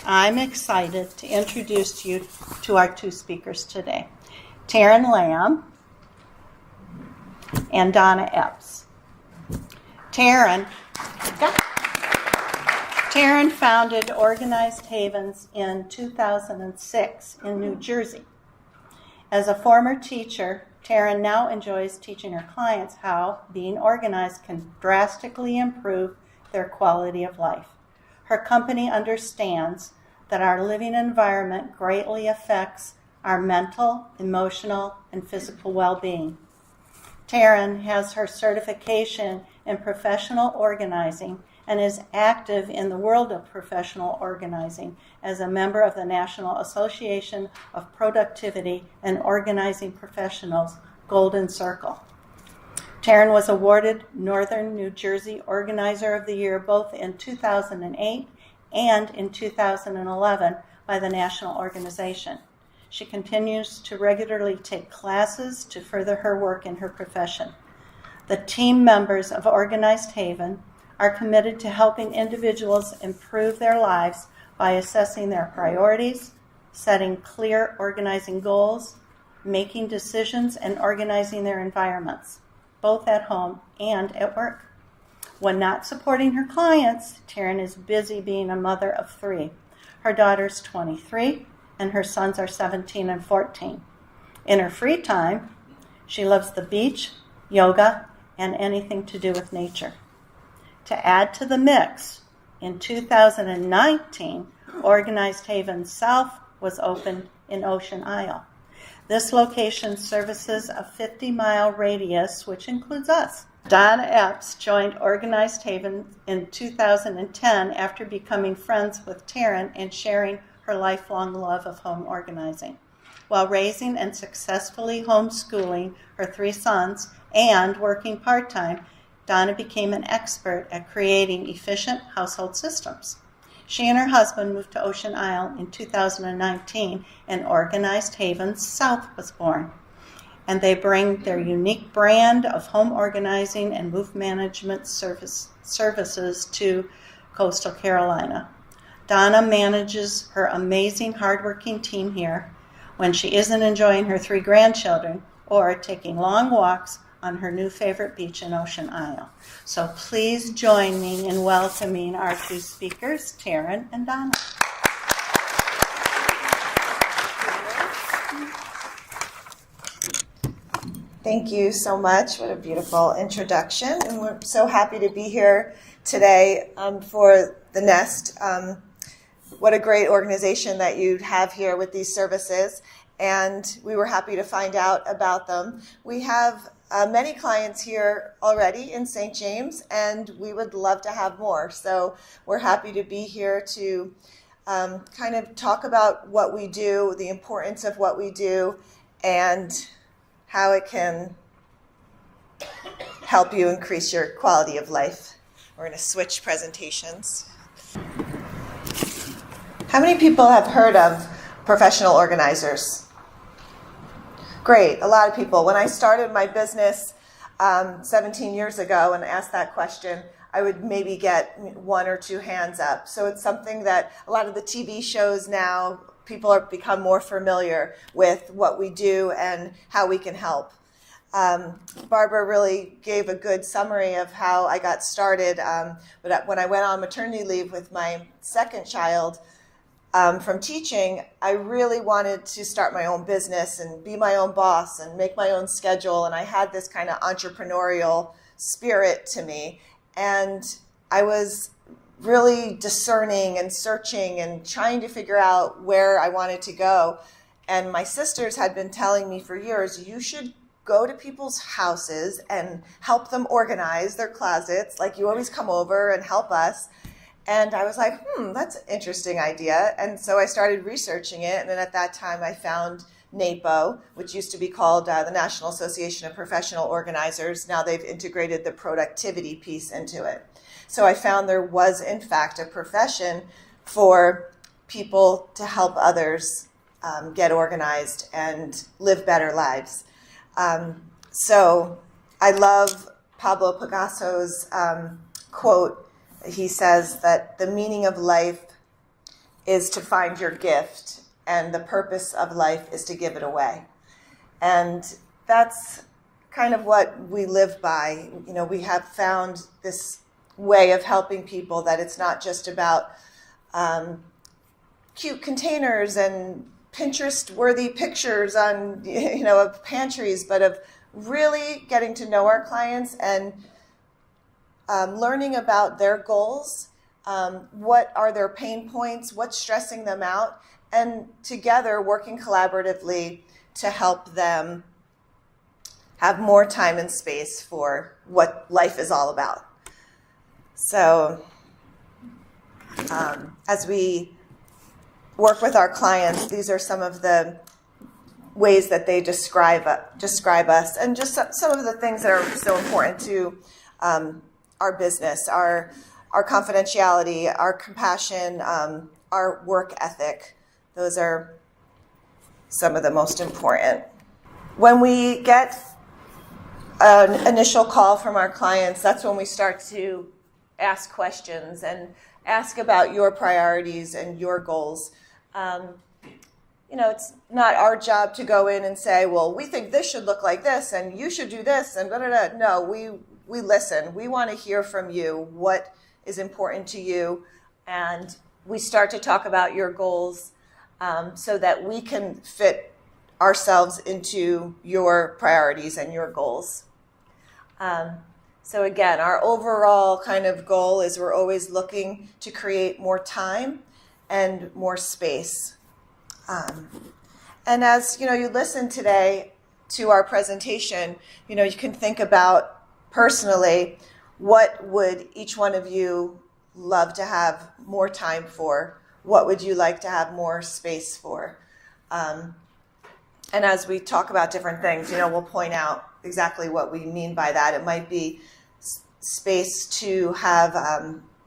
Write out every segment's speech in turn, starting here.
I'm excited to introduce you to our two speakers today, Taryn Lamb and Donna Epps. Taryn founded Organized Havens in 2006 in New Jersey. As a former teacher, Taryn now enjoys teaching her clients how being organized can drastically improve their quality of life. Her company understands that our living environment greatly affects our mental, emotional, and physical well-being. Taryn has her certification in professional organizing and is active in the world of professional organizing as a member of the National Association of Productivity and Organizing Professionals Golden Circle. Taryn was awarded Northern New Jersey Organizer of the Year both in 2008 and in 2011 by the national organization. She continues to regularly take classes to further her work in her profession. The team members of Organized Haven are committed to helping individuals improve their lives by assessing their priorities, setting clear organizing goals, making decisions, and organizing their environments, both at home and at work. When not supporting her clients, Taryn is busy being a mother of 3. Her daughter's 23, and her sons are 17 and 14. In her free time, she loves the beach, yoga, and anything to do with nature. To add to the mix, in 2019, Organized Haven South was opened in Ocean Isle. This location services a 50-mile radius, which includes us. Donna Epps joined Organized Haven in 2010 after becoming friends with Taryn and sharing her lifelong love of home organizing. While raising and successfully homeschooling her 3 sons and working part-time, Donna became an expert at creating efficient household systems. She and her husband moved to Ocean Isle in 2019, and Organized Haven South was born. And they bring their unique brand of home organizing and move management services to coastal Carolina. Donna manages her amazing, hardworking team here when she isn't enjoying her 3 grandchildren or taking long walks on her new favorite beach in Ocean Isle. So please join me in welcoming our 2 speakers, Taryn and Donna. Thank you so much. What a beautiful introduction. And we're so happy to be here today for the Nest. What a great organization that you have here with these services. And we were happy to find out about them. We have many clients here already in St. James, and we would love to have more. So we're happy to be here to kind of talk about what we do, the importance of what we do, and how it can help you increase your quality of life. We're going to switch presentations. How many people have heard of professional organizers? Great, a lot of people. When I started my business 17 years ago and asked that question, I would maybe get 1 or 2 hands up. So it's something that a lot of the TV shows now, people have become more familiar with what we do and how we can help. Barbara really gave a good summary of how I got started. But when I went on maternity leave with my second child from teaching, I really wanted to start my own business and be my own boss and make my own schedule. And I had this kind of entrepreneurial spirit to me. And I was really discerning and searching and trying to figure out where I wanted to go. And my sisters had been telling me for years, you should go to people's houses and help them organize their closets. Like, you always come over and help us. And I was like, that's an interesting idea. And so I started researching it. And then at that time I found NAPO, which used to be called the National Association of Professional Organizers. Now they've integrated the productivity piece into it. So I found there was, in fact, a profession for people to help others get organized and live better lives. So I love Pablo Picasso's quote. He says that the meaning of life is to find your gift, and the purpose of life is to give it away. And that's kind of what we live by. You know, we have found this way of helping people that it's not just about cute containers and Pinterest-worthy pictures on, you know, of pantries, but of really getting to know our clients and learning about their goals, what are their pain points, what's stressing them out, and together working collaboratively to help them have more time and space for what life is all about. So as we work with our clients, these are some of the ways that they describe us, and just some of the things that are so important to our business, our confidentiality, our compassion, our work ethic. Those are some of the most important. When we get an initial call from our clients, that's when we start to ask questions and ask about your priorities and your goals. You know, it's not our job to go in and say, well, we think this should look like this and you should do this and da-da-da. No, we listen. We want to hear from you what is important to you, and we start to talk about your goals so that we can fit ourselves into your priorities and your goals. So again, our overall kind of goal is we're always looking to create more time and more space. And as you know, you listen today to our presentation, you know, you can think about personally, what would each one of you love to have more time for? What would you like to have more space for? And as we talk about different things, you know, we'll point out exactly what we mean by that. It might be space to have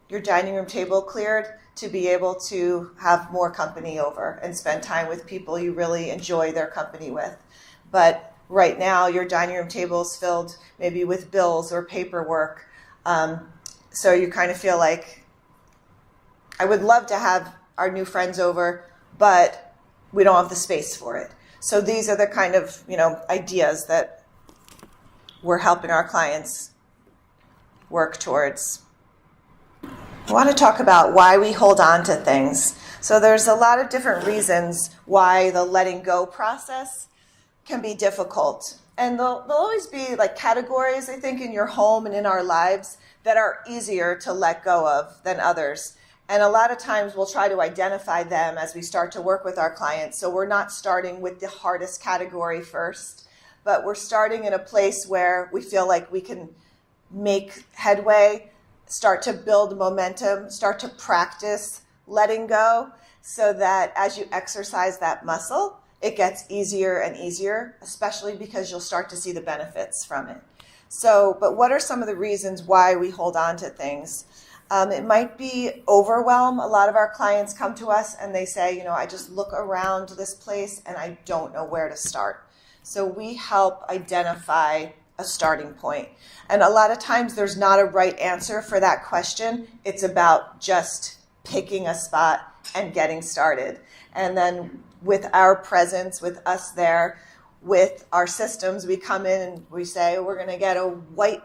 your dining room table cleared, to be able to have more company over and spend time with people you really enjoy their company with. But right now, your dining room table is filled maybe with bills or paperwork. So you kind of feel like, I would love to have our new friends over, but we don't have the space for it. So these are the kind of, you know, ideas that we're helping our clients work towards. I want to talk about why we hold on to things. So there's a lot of different reasons why the letting go process can be difficult. And there'll always be like categories, I think, in your home and in our lives that are easier to let go of than others. And a lot of times we'll try to identify them as we start to work with our clients. So we're not starting with the hardest category first, but we're starting in a place where we feel like we can make headway, start to build momentum, start to practice letting go, so that as you exercise that muscle, it gets easier and easier, especially because you'll start to see the benefits from it. So, but what are some of the reasons why we hold on to things? It might be overwhelm. A lot of our clients come to us and they say, you know, I just look around this place and I don't know where to start. So we help identify a starting point. And a lot of times there's not a right answer for that question. It's about just picking a spot and getting started. And then with our presence, with us there, with our systems, we come in and we say, we're going to get a white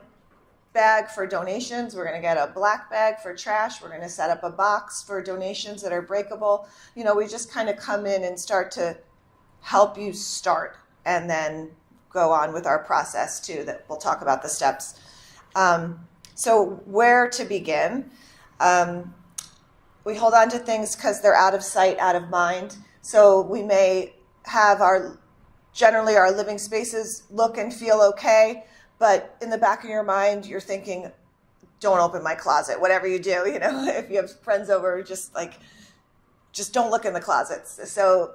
bag for donations. We're going to get a black bag for trash. We're going to set up a box for donations that are breakable. You know, we just kind of come in and start to help you start, and then go on with our process too, that we'll talk about the steps. So where to begin? We hold on to things because they're out of sight, out of mind. So we may have generally our living spaces look and feel okay, but in the back of your mind, you're thinking, don't open my closet, whatever you do, you know, if you have friends over, just don't look in the closets. So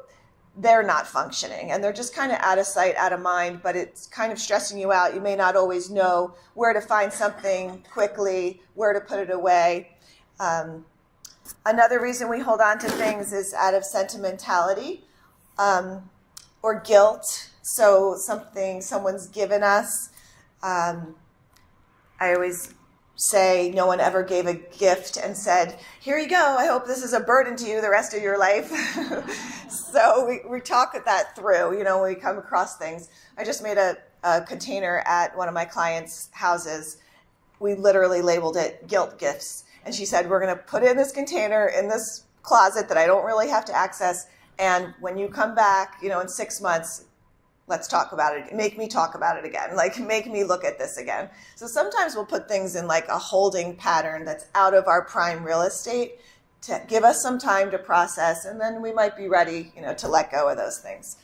they're not functioning and they're just kind of out of sight, out of mind, but it's kind of stressing you out. You may not always know where to find something quickly, where to put it away. Another reason we hold on to things is out of sentimentality or guilt. So something someone's given us. I always say no one ever gave a gift and said, here you go, I hope this is a burden to you the rest of your life. So we talk that through, when we come across things. I just made a container at one of my clients' houses. We literally labeled it guilt gifts. And she said, we're going to put it in this container in this closet that I don't really have to access. And when you come back, in 6 months, let's talk about it. Make me talk about it again. Make me look at this again. So sometimes we'll put things in a holding pattern that's out of our prime real estate to give us some time to process, and then we might be ready, to let go of those things.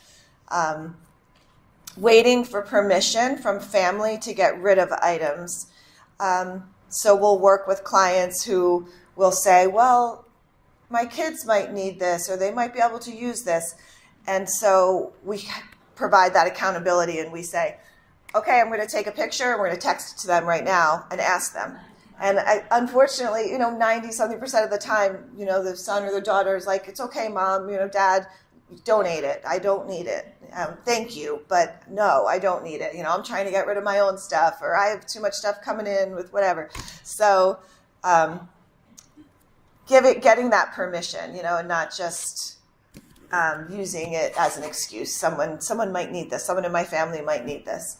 Waiting for permission from family to get rid of items. So we'll work with clients who will say, well, my kids might need this, or they might be able to use this. And so we provide that accountability, and we say, okay, I'm going to take a picture, and we're going to text it to them right now and ask them. And unfortunately, 90-something% of the time, the son or the daughter is like, it's okay, Mom, Dad, donate it. I don't need it. Thank you, but no, I don't need it. I'm trying to get rid of my own stuff, or I have too much stuff coming in with whatever. So getting that permission, and not just using it as an excuse. Someone might need this. Someone in my family might need this.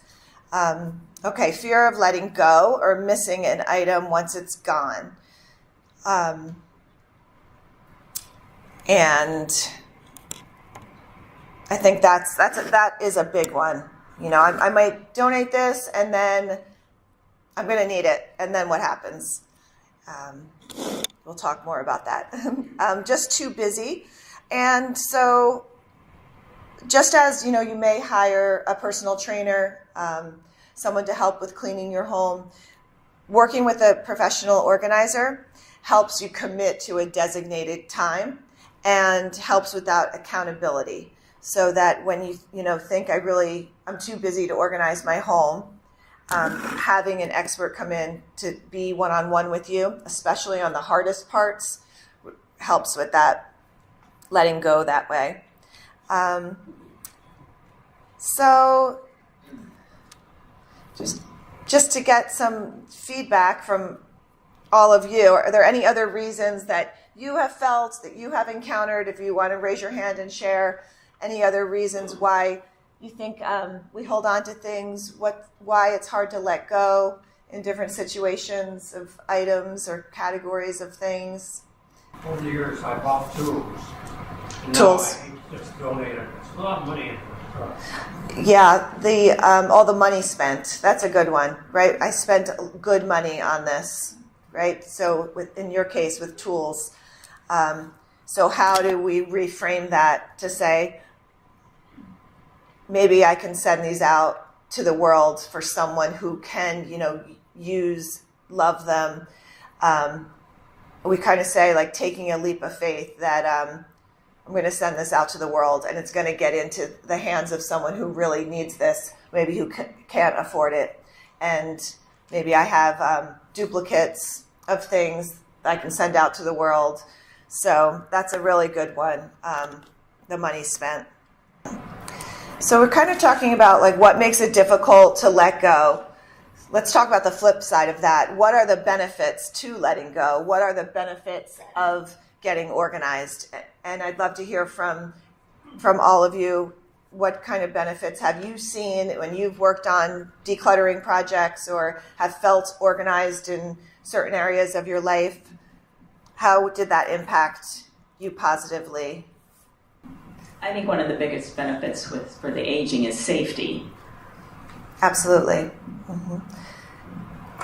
Okay, fear of letting go or missing an item once it's gone. And I think that is a big one. I might donate this, and then I'm going to need it. And then what happens? We'll talk more about that. Just too busy. And so just as, you may hire a personal trainer, someone to help with cleaning your home, working with a professional organizer helps you commit to a designated time and helps with that accountability. So that when you think I'm too busy to organize my home, having an expert come in to be one-on-one with you, especially on the hardest parts, helps with that, letting go that way. So just to get some feedback from all of you, are there any other reasons that you have felt, that you have encountered, if you want to raise your hand and share any other reasons why you think we hold on to things, why it's hard to let go in different situations of items or categories of things? Over the years, I bought tools. And Tools. Now I just donated. It's a lot of money in it. Yeah, all the money spent. That's a good one, right? I spent good money on this, right? So in your case, with tools. So how do we reframe that to say, maybe I can send these out to the world for someone who can, use, love them. We kind of say, taking a leap of faith that I'm going to send this out to the world, and it's going to get into the hands of someone who really needs this, maybe who can't afford it. And maybe I have duplicates of things that I can send out to the world. So that's a really good one, the money spent. So we're kind of talking about what makes it difficult to let go. Let's talk about the flip side of that. What are the benefits to letting go? What are the benefits of getting organized? And I'd love to hear from all of you. What kind of benefits have you seen when you've worked on decluttering projects or have felt organized in certain areas of your life? How did that impact you positively? I think one of the biggest benefits for the aging is safety. Absolutely. Mm-hmm.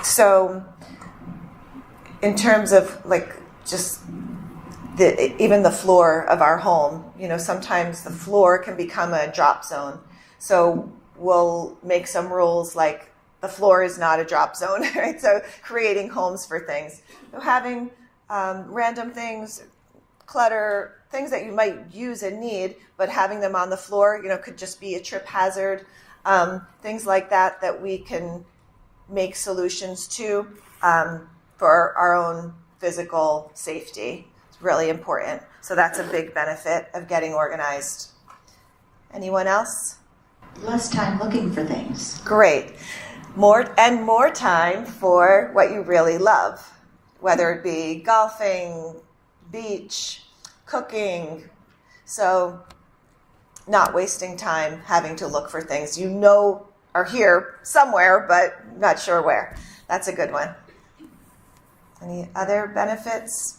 So in terms of just even the floor of our home, sometimes the floor can become a drop zone. So we'll make some rules like the floor is not a drop zone, right? So creating homes for things. So having random things, clutter, things that you might use and need, but having them on the floor, could just be a trip hazard. Things like that we can make solutions to for our own physical safety. It's really important. So that's a big benefit of getting organized. Anyone else? Less time looking for things. Great. more time for what you really love, whether it be golfing, beach, cooking. So not wasting time having to look for things you know are here somewhere, but not sure where. That's a good one. Any other benefits?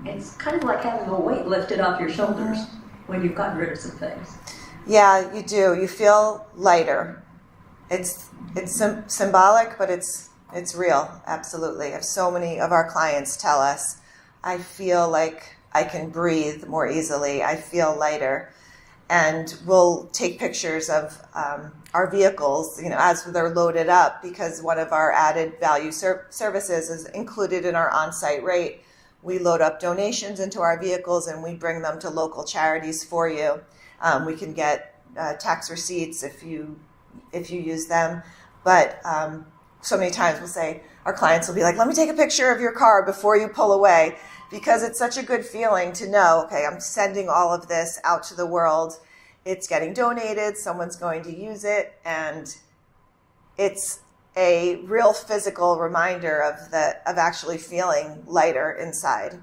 It's kind of like having a weight lifted off your shoulders when you've gotten rid of some things. Yeah, you do. You feel lighter. It's symbolic, but it's real. Absolutely. So many of our clients tell us, I feel like I can breathe more easily. I feel lighter. And we'll take pictures of our vehicles, as they're loaded up, because one of our added value services is included in our on-site rate. We load up donations into our vehicles and we bring them to local charities for you. We can get tax receipts if you use them. But so many times we'll say, our clients will be like, let me take a picture of your car before you pull away, because it's such a good feeling to know, okay, I'm sending all of this out to the world. It's getting donated, someone's going to use it, and it's a real physical reminder of actually feeling lighter inside.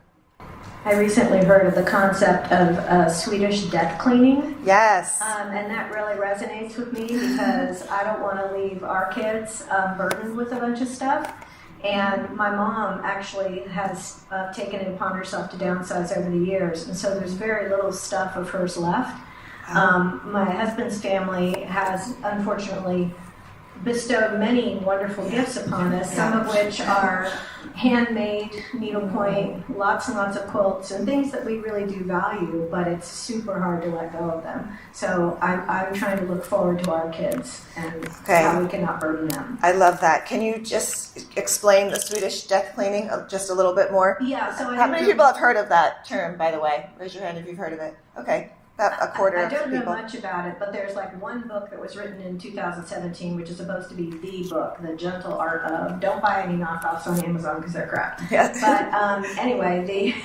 I recently heard of the concept of Swedish death cleaning. Yes. And that really resonates with me because I don't want to leave our kids burdened with a bunch of stuff. And my mom actually has taken it upon herself to downsize over the years. And so there's very little stuff of hers left. My husband's family has unfortunately bestowed many wonderful gifts upon us, some of which are handmade, needlepoint, lots and lots of quilts, and things that we really do value, but it's super hard to let go of them. So I'm trying to look forward to our kids and how we cannot burden them. I love that. Can you just explain the Swedish death cleaning just a little bit more? Yeah. So how many people have heard of that term, by the way? Raise your hand if you've heard of it. Okay. About a quarter of people. I don't know much about it, but there's like one book that was written in 2017, which is supposed to be the book, The Gentle Art of. Don't buy any knockoffs on Amazon because they're crap. Yes. But anyway,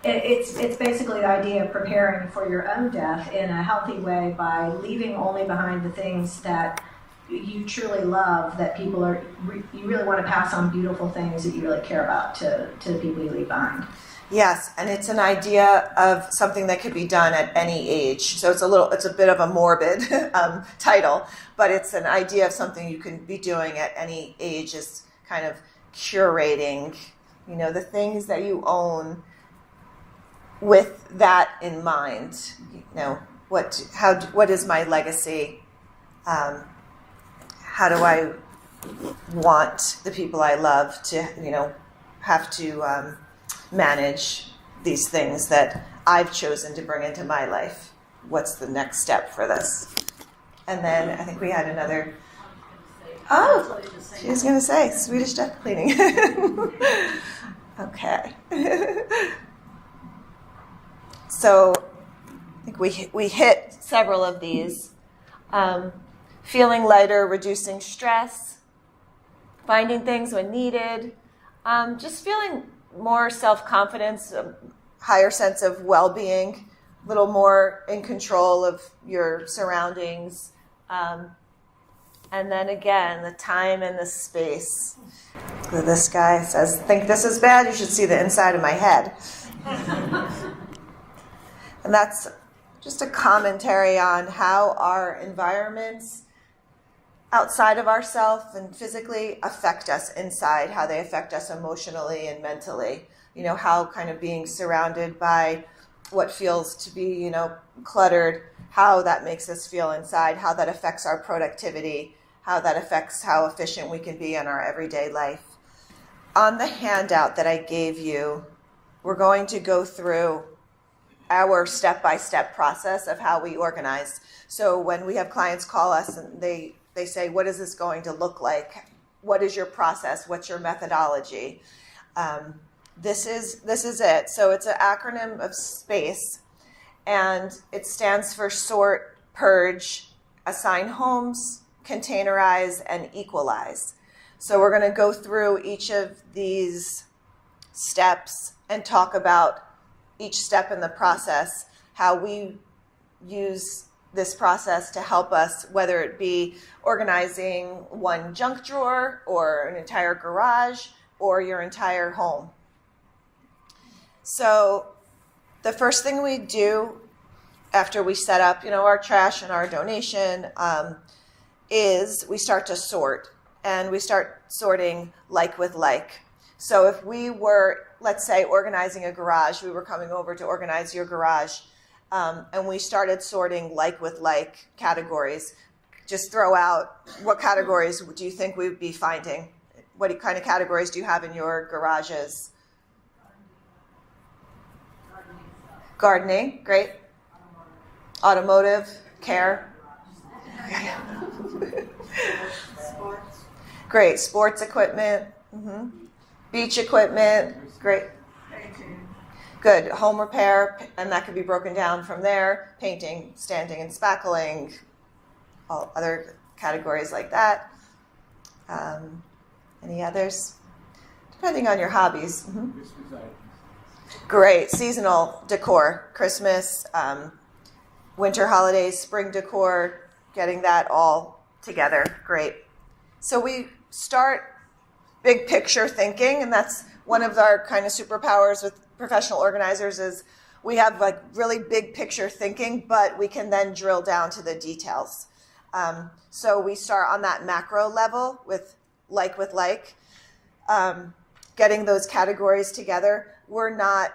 it's basically the idea of preparing for your own death in a healthy way by leaving only behind the things that you truly love, that you really want to pass on beautiful things that you really care about to the people you leave behind. Yes, and it's an idea of something that could be done at any age. So it's a bit of a morbid title, but it's an idea of something you can be doing at any age, is kind of curating, the things that you own with that in mind. What is my legacy? How do I want the people I love to, have to manage these things that I've chosen to bring into my life? What's the next step for this? And then I think we had another. Oh, she was going to say Swedish death cleaning. Okay. So I think we hit several of these. Feeling lighter, reducing stress, finding things when needed, just feeling more self-confidence, a higher sense of well-being, a little more in control of your surroundings. And then again, the time and the space. This guy says, think this is bad? You should see the inside of my head. And that's just a commentary on how our environments outside of ourselves and physically affect us inside, how they affect us emotionally and mentally. How kind of being surrounded by what feels to be, cluttered, how that makes us feel inside, how that affects our productivity, how that affects how efficient we can be in our everyday life. On the handout that I gave you, we're going to go through our step-by-step process of how we organize. So when we have clients call us and they say, what is this going to look like? What is your process? What's your methodology? This is it. So it's an acronym of SPACE, and it stands for sort, purge, assign homes, containerize, and equalize. So we're going to go through each of these steps and talk about each step in the process, how we use this process to help us, whether it be organizing one junk drawer or an entire garage or your entire home. So the first thing we do after we set up, our trash and our donation, is we start to sort, and we start sorting like with like. So if we were, let's say, organizing a garage, we were coming over to organize your garage, and we started sorting like with like categories. Just throw out, what categories do you think we'd be finding? What kind of categories do you have in your garages? Gardening, great. Automotive, care. Sports. Great. Sports equipment. Beach equipment, great. Good. Home repair, and that could be broken down from there. Painting, sanding, and spackling, all other categories like that. Any others? Depending on your hobbies. Great. Seasonal decor, Christmas, winter holidays, spring decor, getting that all together. Great. So we start big picture thinking, and that's one of our kind of superpowers with professional organizers is we have like really big picture thinking, but we can then drill down to the details. So we start on that macro level with like, getting those categories together. We're not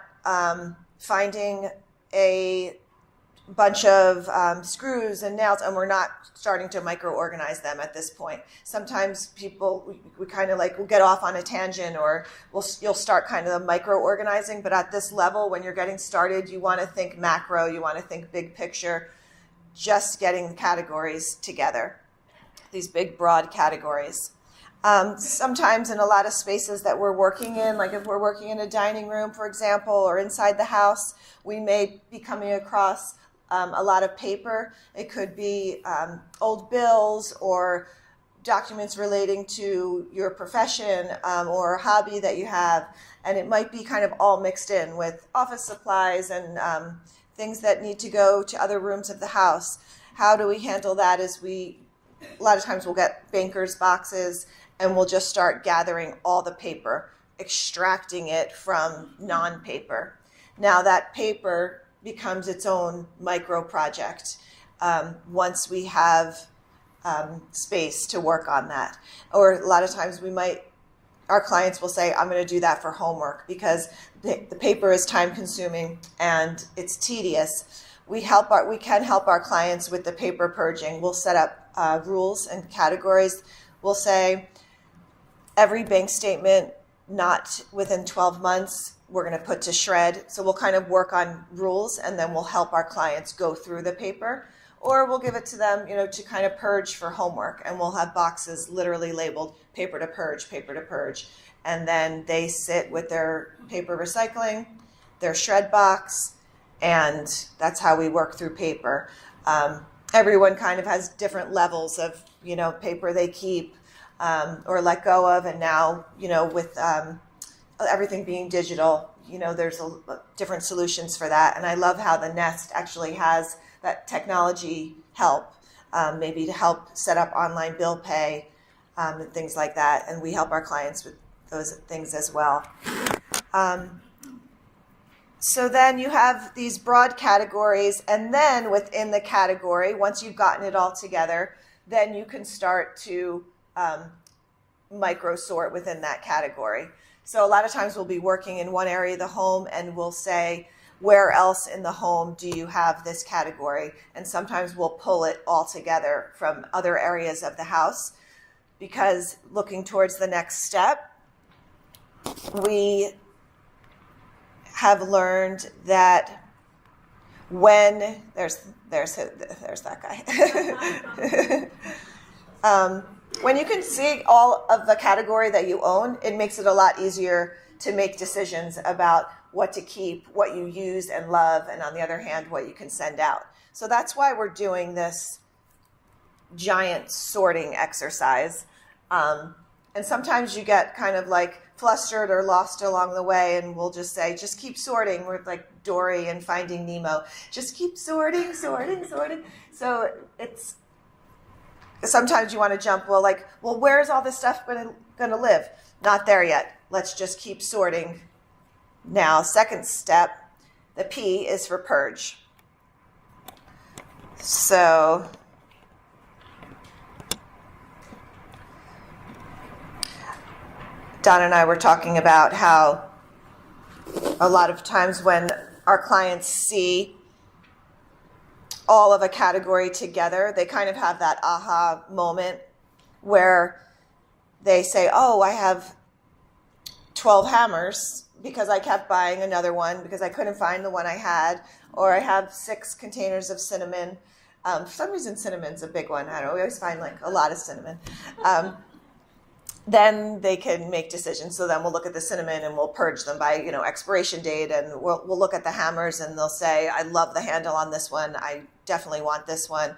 finding a bunch of screws and nails, and we're not starting to micro-organize them at this point. Sometimes people, we kind of like, we'll get off on a tangent, or you'll start kind of micro-organizing, but at this level, when you're getting started, you want to think macro, you want to think big picture, just getting the categories together, these big, broad categories. Sometimes in a lot of spaces that we're working in, like if we're working in a dining room, for example, or inside the house, we may be coming across a lot of paper. It could be old bills or documents relating to your profession or a hobby that you have, and it might be kind of all mixed in with office supplies and things that need to go to other rooms of the house. How do we handle that? A lot of times we'll get banker's boxes, and we'll just start gathering all the paper, extracting it from non-paper. Now that paper becomes its own micro project once we have space to work on that. Or a lot of times our clients will say, I'm going to do that for homework because the paper is time consuming and it's tedious. We can help our clients with the paper purging. We'll set up rules and categories. We'll say every bank statement not within 12 months we're going to put to shred. So we'll kind of work on rules, and then we'll help our clients go through the paper, or we'll give it to them, to kind of purge for homework, and we'll have boxes literally labeled paper to purge, and then they sit with their paper recycling, their shred box, and that's how we work through paper. Everyone kind of has different levels of, paper they keep or let go of, and now, with everything being digital, there's different solutions for that. And I love how the Nest actually has that technology help, maybe to help set up online bill pay and things like that. And we help our clients with those things as well. So then you have these broad categories, and then within the category, once you've gotten it all together, then you can start to micro sort within that category. So a lot of times we'll be working in one area of the home, and we'll say, where else in the home do you have this category? And sometimes we'll pull it all together from other areas of the house, because looking towards the next step, we have learned that when there's that guy. When you can see all of the category that you own, it makes it a lot easier to make decisions about what to keep, what you use and love, and on the other hand, what you can send out. So that's why we're doing this giant sorting exercise. And sometimes you get kind of like flustered or lost along the way, and we'll just say, just keep sorting. We're like Dory and Finding Nemo. Just keep sorting. So it's sometimes you want to jump, well, where's all this stuff going to live? Not there yet. Let's just keep sorting. Now, second step, the P is for purge. So Donna and I were talking about how a lot of times when our clients see all of a category together, they kind of have that aha moment where they say, oh, I have 12 hammers because I kept buying another one because I couldn't find the one I had, or I have 6 containers of cinnamon. For some reason, cinnamon's a big one. I don't know. We always find like a lot of cinnamon. Then they can make decisions. So then we'll look at the cinnamon and we'll purge them by, expiration date, and we'll look at the hammers and they'll say, I love the handle on this one. I definitely want this one.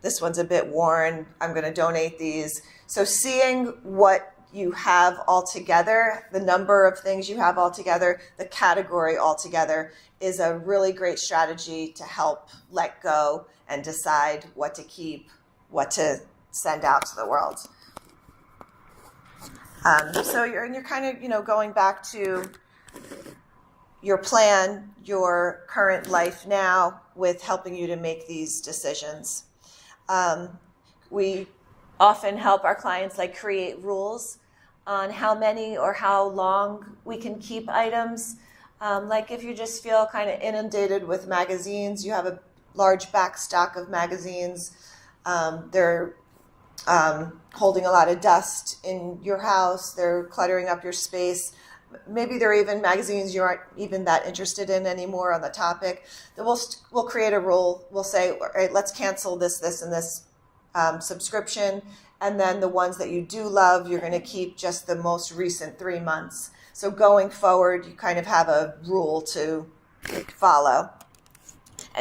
This one's a bit worn. I'm going to donate these. So seeing what you have all together, the number of things you have all together, the category all together, is a really great strategy to help let go and decide what to keep, what to send out to the world. So you're kind of, going back to your plan, your current life now, with helping you to make these decisions. We often help our clients create rules on how many or how long we can keep items. If you just feel kind of inundated with magazines, you have a large back stock of magazines. They're holding a lot of dust in your house. They're cluttering up your space. Maybe they're even magazines you aren't even that interested in anymore on the topic. Then we'll create a rule. We'll say, all right, let's cancel this, and this subscription. And then the ones that you do love, you're going to keep just the most recent 3 months. So going forward, you kind of have a rule to follow.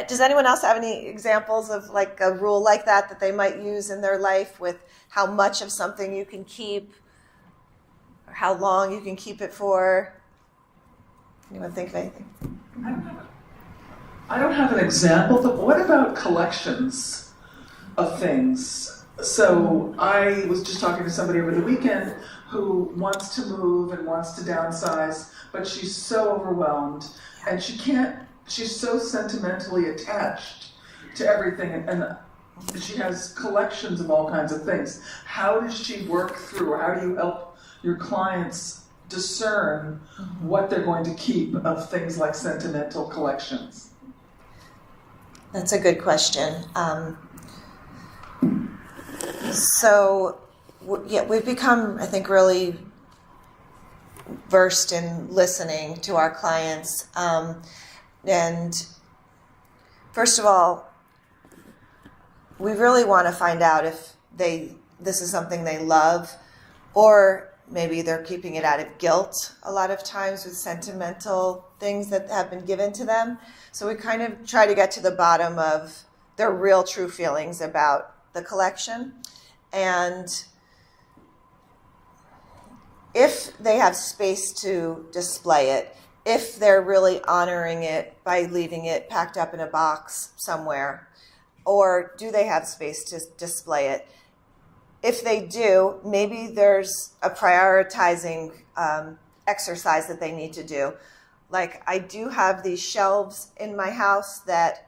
Does anyone else have any examples of a rule like that they might use in their life, with how much of something you can keep or how long you can keep it for? Anyone think of anything? I don't have an example, but what about collections of things? So I was just talking to somebody over the weekend who wants to move and wants to downsize, but she's so overwhelmed and she's so sentimentally attached to everything, and she has collections of all kinds of things. How does she work through, or how do you help your clients discern what they're going to keep of things like sentimental collections? That's a good question. We've become, I think, really versed in listening to our clients. And first of all, we really want to find out if this is something they love, or maybe they're keeping it out of guilt a lot of times with sentimental things that have been given to them. So we kind of try to get to the bottom of their real true feelings about the collection. And if they have space to display it, if they're really honoring it by leaving it packed up in a box somewhere, or do they have space to display it? If they do, maybe there's a prioritizing exercise that they need to do. I do have these shelves in my house that,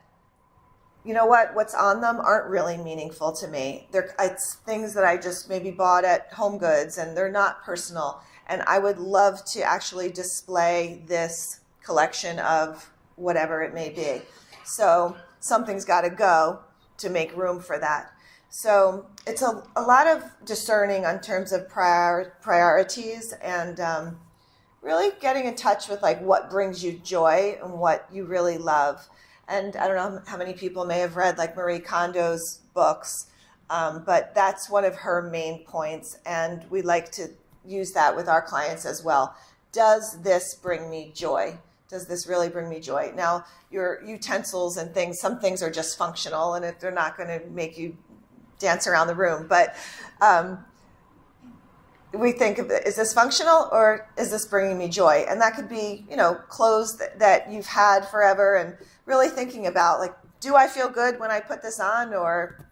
what's on them aren't really meaningful to me. It's things that I just maybe bought at Home Goods, and they're not personal. And I would love to actually display this collection of whatever it may be. So something's got to go to make room for that. So it's a lot of discerning in terms of priorities, and really getting in touch with what brings you joy and what you really love. And I don't know how many people may have read Marie Kondo's books, but that's one of her main points, and we like to use that with our clients as well. Does this bring me joy? Does this really bring me joy? Now, your utensils and things, some things are just functional, and if they're not going to make you dance around the room, but we think of it, is this functional or is this bringing me joy? And that could be, clothes that you've had forever, and really thinking about, like, do I feel good when I put this on, or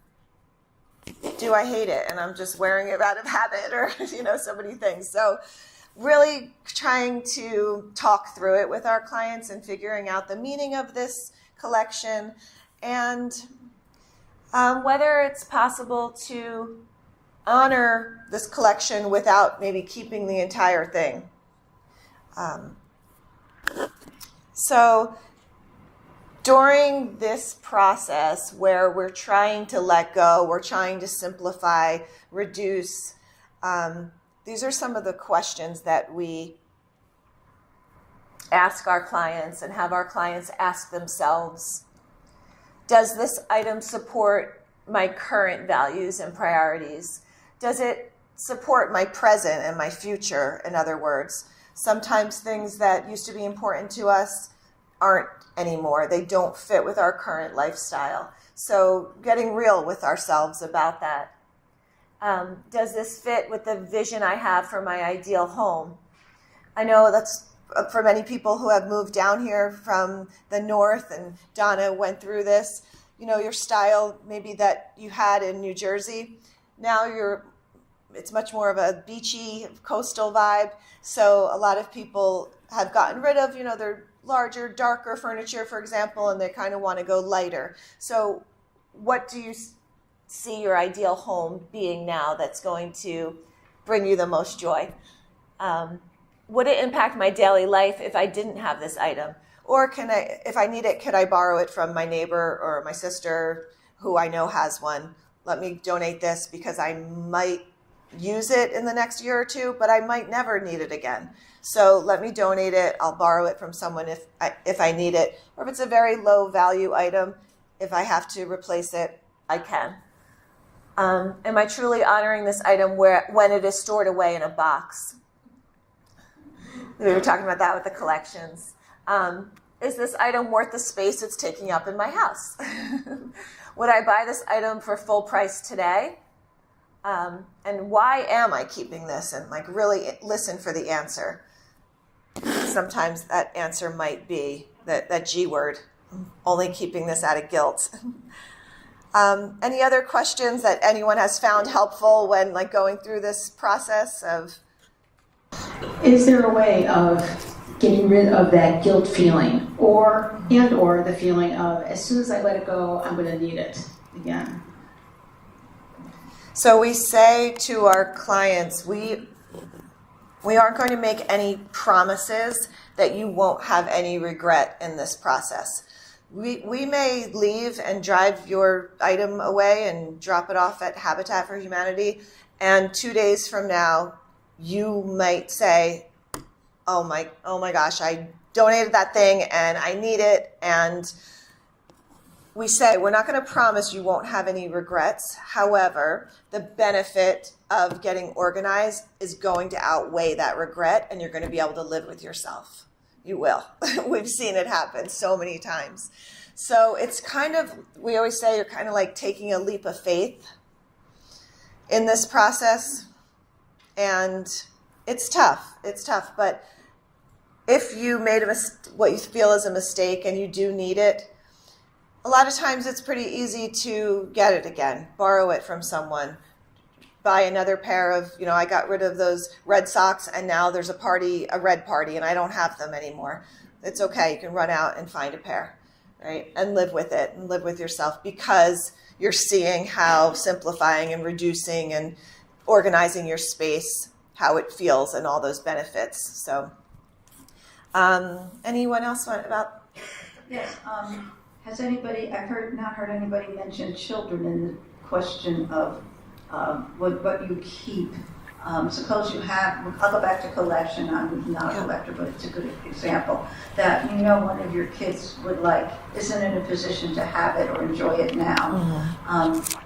do I hate it and I'm just wearing it out of habit, or, so many things. So really trying to talk through it with our clients and figuring out the meaning of this collection, and whether it's possible to honor this collection without maybe keeping the entire thing. So during this process where we're trying to let go, we're trying to simplify, reduce, these are some of the questions that we ask our clients and have our clients ask themselves. Does this item support my current values and priorities? Does it support my present and my future, in other words? Sometimes things that used to be important to us aren't anymore. They don't fit with our current lifestyle. So getting real with ourselves about that. Does this fit with the vision I have for my ideal home? I know that's for many people who have moved down here from the north, and Donna went through this, your style maybe that you had in New Jersey. Now it's much more of a beachy, coastal vibe. So a lot of people have gotten rid of, their larger, darker furniture, for example, and they kind of want to go lighter. So what do you see your ideal home being now that's going to bring you the most joy? Would it impact my daily life if I didn't have this item? Or if I need it, could I borrow it from my neighbor or my sister who I know has one? Let me donate this because I might use it in the next year or two, but I might never need it again. So let me donate it. I'll borrow it from someone if I need it. Or if it's a very low value item, if I have to replace it, I can. Am I truly honoring this item when it is stored away in a box? We were talking about that with the collections. Is this item worth the space it's taking up in my house? Would I buy this item for full price today? And why am I keeping this? And really listen for the answer. Sometimes that answer might be that G word, only keeping this out of guilt. Any other questions that anyone has found helpful when going through this process of? Is there a way of getting rid of that guilt feeling, or the feeling of, as soon as I let it go, I'm going to need it again? So we say to our clients, we aren't going to make any promises that you won't have any regret in this process. We may leave and drive your item away and drop it off at Habitat for Humanity, and 2 days from now, you might say, oh my gosh, I donated that thing and I need it. And we say, we're not going to promise you won't have any regrets. However, the benefit of getting organized is going to outweigh that regret, and you're going to be able to live with yourself. You will. We've seen it happen so many times. So it's we always say you're kind of like taking a leap of faith in this process. And it's tough. But if you made what you feel is a mistake and you do need it, a lot of times it's pretty easy to get it again, borrow it from someone, buy another pair of, I got rid of those red socks and now there's a red party and I don't have them anymore. It's okay. You can run out and find a pair, right? And live with it and live with yourself, because you're seeing how simplifying and reducing and organizing your space, how it feels, and all those benefits. So, anyone else want about? Yes. Has anybody? Not heard anybody mention children in the question of what you keep. Suppose you have. I'll go back to collection. I'm not a collector, but it's a good example that one of your kids isn't in a position to have it or enjoy it now. Mm-hmm.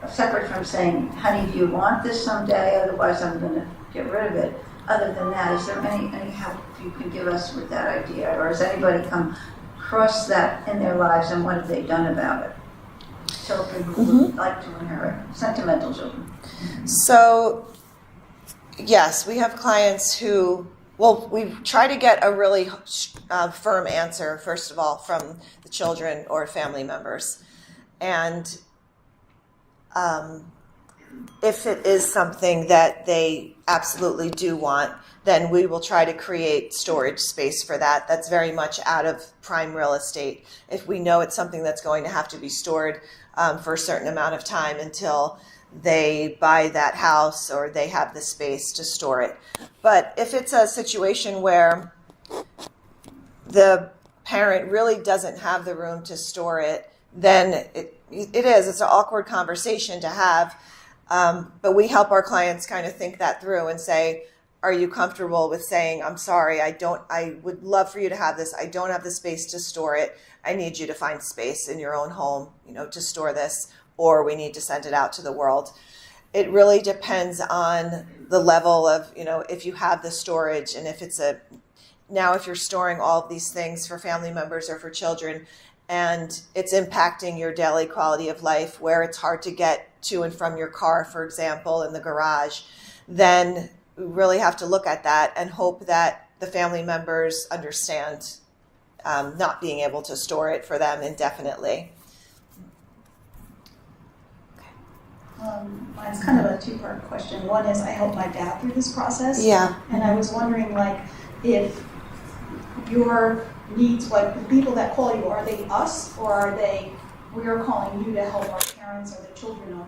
Separate from saying, honey, do you want this someday? Otherwise, I'm going to get rid of it. Other than that, is there any help you can give us with that idea? Or has anybody come across that in their lives, and what have they done about it? Children who would like to inherit, sentimental children. So Yes, we have clients who, well, we try to get a really firm answer, first of all, from the children or family members. And if it is something that they absolutely do want, then we will try to create storage space for that. That's very much out of prime real estate. If we know it's something that's going to have to be stored for a certain amount of time until they buy that house or they have the space to store it. But if it's a situation where the parent really doesn't have the room to store it, then it's an awkward conversation to have. But we help our clients kind of think that through and say, are you comfortable with saying, I'm sorry, I would love for you to have this. I don't have the space to store it. I need you to find space in your own home, to store this, or we need to send it out to the world. It really depends on the level of, if you have the storage, and if if you're storing all of these things for family members or for children, and it's impacting your daily quality of life, where it's hard to get to and from your car, for example, in the garage, then we really have to look at that and hope that the family members understand not being able to store it for them indefinitely. Mine's kind of a two-part question. One is I helped my dad through this process. Yeah. And I was wondering, if your needs, the people that call you, are they us, or are they, we're calling you to help our parents or the children of,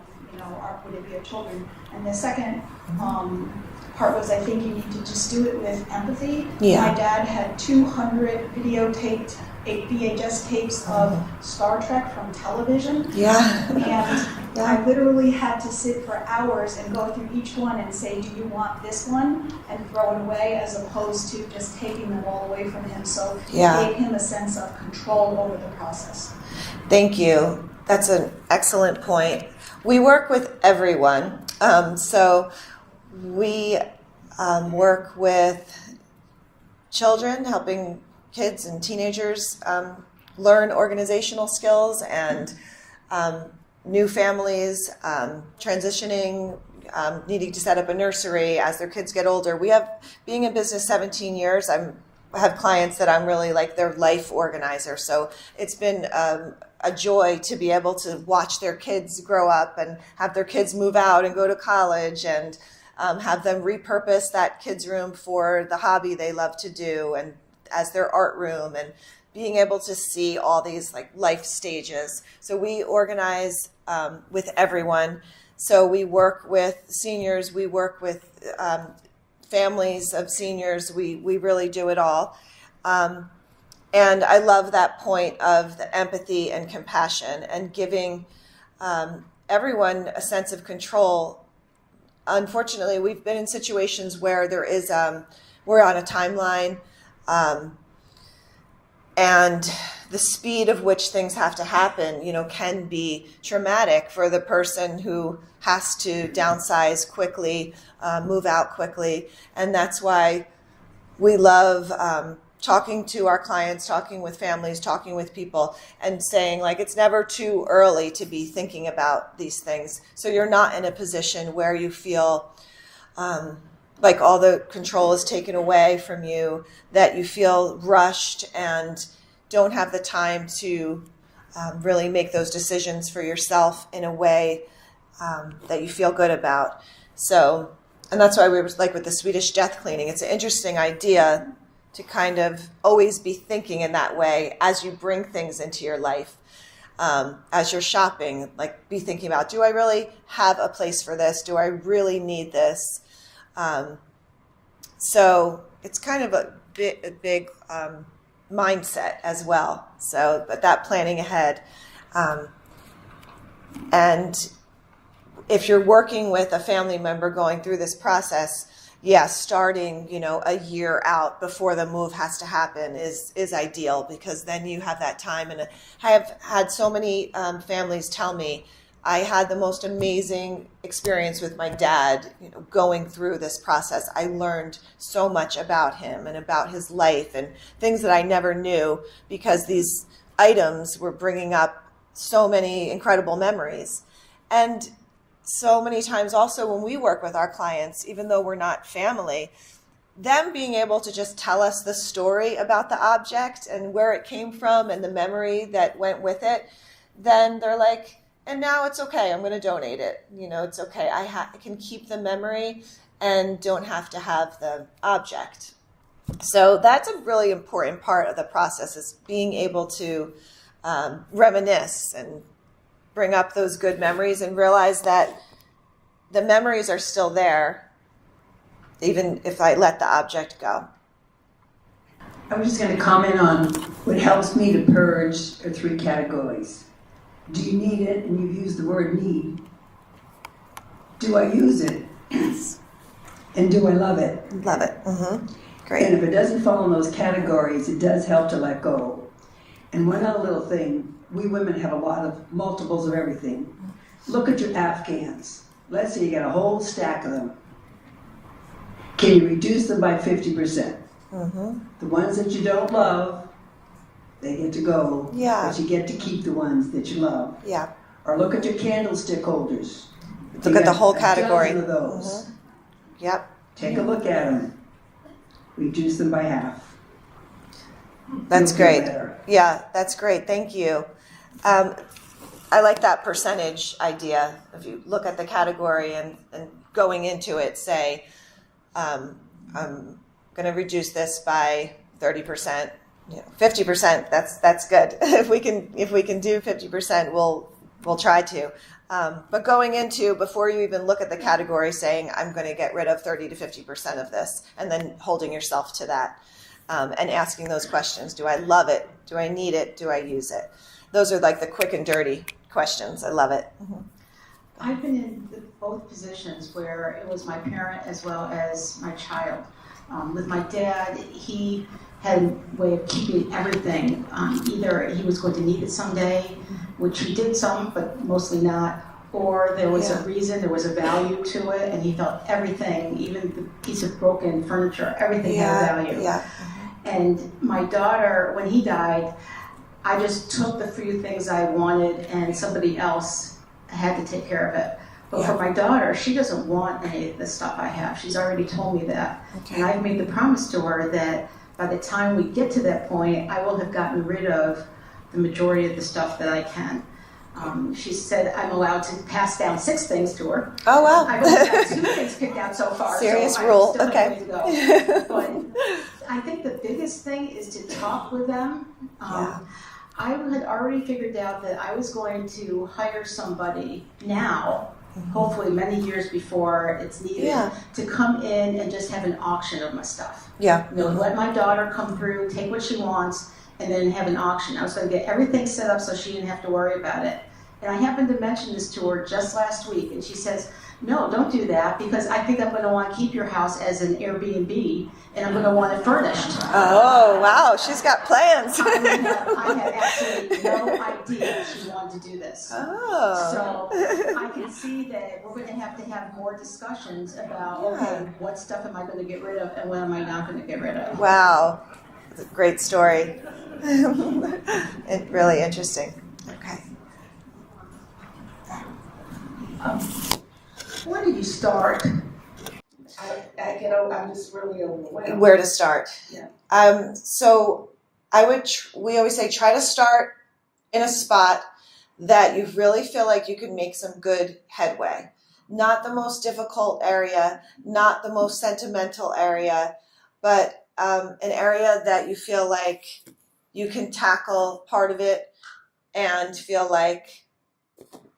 would it be our children? And the second part was, I think you need to just do it with empathy. Yeah. My dad had 200 videotaped VHS tapes of Star Trek from television. Yeah. And I literally had to sit for hours and go through each one and say, do you want this one? And throw it away, as opposed to just taking them all away from him. So it gave him a sense of control over the process. Thank you. That's an excellent point. We work with everyone. So we work with children, helping kids and teenagers learn organizational skills, and new families transitioning, needing to set up a nursery as their kids get older. Being in business 17 years, I have clients that I'm really like their life organizer. So it's been a joy to be able to watch their kids grow up and have their kids move out and go to college, and have them repurpose that kids' room for the hobby they love to do and as their art room, and being able to see all these life stages. So we organize with everyone. So we work with seniors, we work with families of seniors, we really do it all. And I love that point of the empathy and compassion and giving everyone a sense of control. Unfortunately, we've been in situations where there is, we're on a timeline, and the speed of which things have to happen, can be traumatic for the person who has to downsize quickly, move out quickly. And that's why we love talking to our clients, talking with families, talking with people, and saying it's never too early to be thinking about these things. So you're not in a position where you feel like all the control is taken away from you, that you feel rushed and don't have the time to really make those decisions for yourself in a way that you feel good about. So, and that's why we were with the Swedish death cleaning. It's an interesting idea to kind of always be thinking in that way as you bring things into your life. As you're shopping, be thinking about, do I really have a place for this? Do I really need this? So it's kind of a big mindset as well. So, but that planning ahead. And if you're working with a family member going through this process, starting, a year out before the move has to happen is ideal, because then you have that time. And I have had so many families tell me, I had the most amazing experience with my dad, going through this process. I learned so much about him and about his life and things that I never knew, because these items were bringing up so many incredible memories. And so many times also when we work with our clients, even though we're not family, them being able to just tell us the story about the object and where it came from and the memory that went with it, then they're like, and now it's okay, I'm going to donate it. It's okay. I can keep the memory and don't have to have the object. So that's a really important part of the process, is being able to reminisce and bring up those good memories and realize that the memories are still there, even if I let the object go. I was just going to comment on what helps me to purge are 3 categories. Do you need it? And you've used the word need. Do I use it? And do I love it? Love it. Mm-hmm. Great. And if it doesn't fall in those categories, it does help to let go. And one other little thing, we women have a lot of multiples of everything. Look at your Afghans. Let's say you got a whole stack of them. Can you reduce them by 50%? Mm-hmm. The ones that you don't love, they get to go. Yeah. But you get to keep the ones that you love. Yeah. Or look at your candlestick holders. Look at the whole category. A dozen of those. Mm-hmm. Yep. Take a look at them. Reduce them by half. That's You'll feel great. better. Yeah, that's great. Thank you. I like that percentage idea. If you look at the category and going into it, say, I'm going to reduce this by 30%, 50%. That's good. If we can do 50%, we'll try to. But going into, before you even look at the category, saying I'm going to get rid of 30 to 50% of this, and then holding yourself to that, and asking those questions: do I love it? Do I need it? Do I use it? Those are like the quick and dirty questions. I love it. Mm-hmm. I've been in both positions where it was my parent as well as my child. With my dad, he had a way of keeping everything. Either he was going to need it someday, which he did some, but mostly not, or there was a reason, there was a value to it, and he felt everything, even the piece of broken furniture, everything had a value. Yeah. And my daughter, when he died, I just took the few things I wanted and somebody else had to take care of it. But for my daughter, she doesn't want any of the stuff I have. She's already told me that. Okay. And I've made the promise to her that by the time we get to that point, I will have gotten rid of the majority of the stuff that I can. She said I'm allowed to pass down 6 things to her. Oh, wow. I've only got 2 things picked out so far. Serious so rule. I still Okay. have a way to go. But I think the biggest thing is to talk with them. I had already figured out that I was going to hire somebody now, hopefully many years before it's needed, to come in and just have an auction of my stuff. Yeah. Let my daughter come through, take what she wants, and then have an auction. I was going to get everything set up so she didn't have to worry about it. And I happened to mention this to her just last week, and she says, no, don't do that, because I think I'm going to want to keep your house as an Airbnb, and I'm going to want it furnished. Oh, wow. She's got plans. I had absolutely no idea she wanted to do this. Oh. So I can see that we're going to have more discussions about, okay, what stuff am I going to get rid of and what am I not going to get rid of. Wow. That's a great story. Really interesting. Okay. Where did you start? I'm just really overwhelmed. Where to start? Yeah. So we always say try to start in a spot that you really feel like you can make some good headway. Not the most difficult area, not the most sentimental area, but an area that you feel like you can tackle part of it and feel like,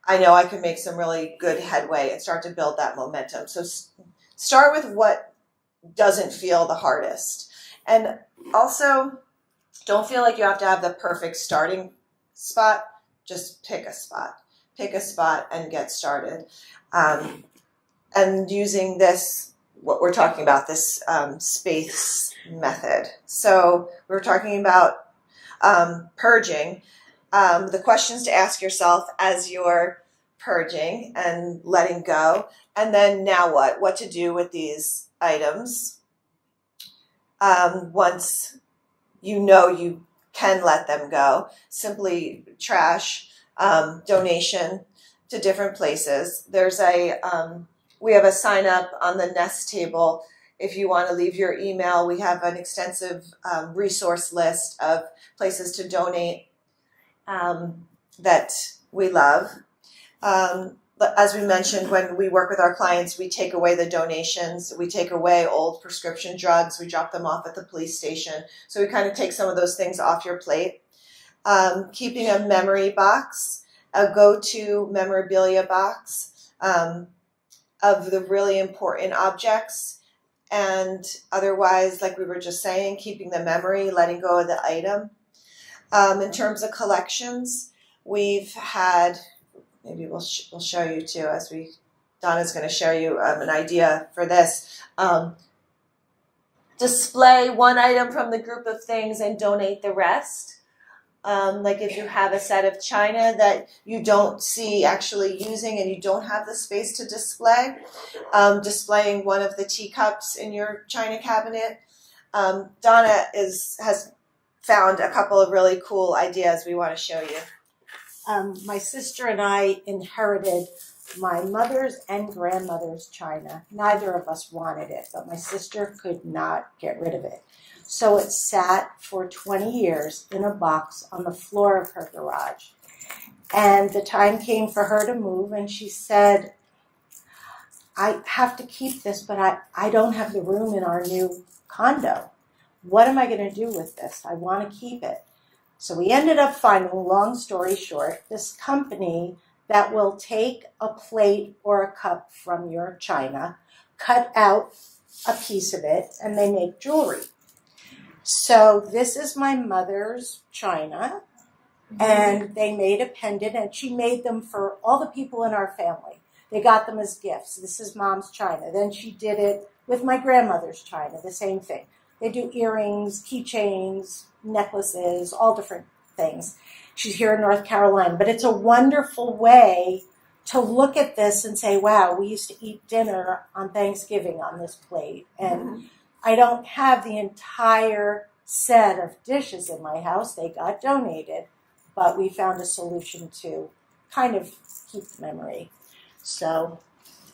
I know I can make some really good headway and start to build that momentum. So start with what doesn't feel the hardest. And also, don't feel like you have to have the perfect starting spot. Just pick a spot. Pick a spot and get started. And using this, what we're talking about, this space method. So we're talking about purging. The questions to ask yourself as you're purging and letting go. And then now what? What to do with these items once you know you can let them go. Simply trash, donation to different places. There's we have a sign up on the Nest table. If you want to leave your email, we have an extensive resource list of places to donate that we love. But as we mentioned, when we work with our clients, we take away the donations. We take away old prescription drugs. We drop them off at the police station. So we kind of take some of those things off your plate. Keeping a memory box, a go-to memorabilia box of the really important objects. And otherwise, like we were just saying, keeping the memory, letting go of the item. In terms of collections, we've had, maybe we'll show you too, Donna's going to show you an idea for this. Display one item from the group of things and donate the rest. Like if you have a set of china that you don't see actually using and you don't have the space to display, displaying one of the teacups in your china cabinet. Donna has found a couple of really cool ideas we want to show you. My sister and I inherited my mother's and grandmother's china. Neither of us wanted it, but my sister could not get rid of it. So it sat for 20 years in a box on the floor of her garage. And the time came for her to move, and she said, I have to keep this, but I don't have the room in our new condo. What am I going to do with this? I want to keep it. So we ended up finding, long story short, this company that will take a plate or a cup from your china, cut out a piece of it, and they make jewelry. So this is my mother's china, and they made a pendant, and she made them for all the people in our family. They got them as gifts. This is Mom's china. Then she did it with my grandmother's china, the same thing. They do earrings, keychains, necklaces, all different things. She's here in North Carolina, but it's a wonderful way to look at this and say, wow, we used to eat dinner on Thanksgiving on this plate. And I don't have the entire set of dishes in my house. They got donated, but we found a solution to kind of keep the memory. So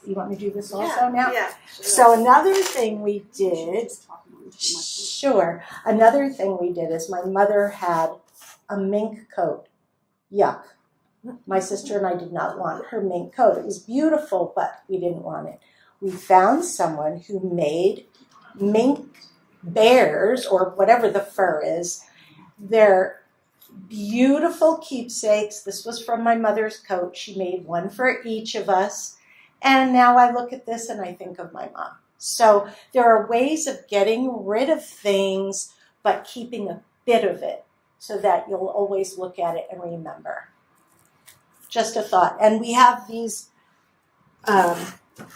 you want me to do this also now? Yeah. So another thing we did, another thing we did is my mother had a mink coat. Yuck. My sister and I did not want her mink coat. It was beautiful, but we didn't want it. We found someone who made mink bears, or whatever the fur is. They're beautiful keepsakes. This was from my mother's coat. She made one for each of us. And now I look at this and I think of my mom. So there are ways of getting rid of things, but keeping a bit of it so that you'll always look at it and remember. Just a thought. And we have these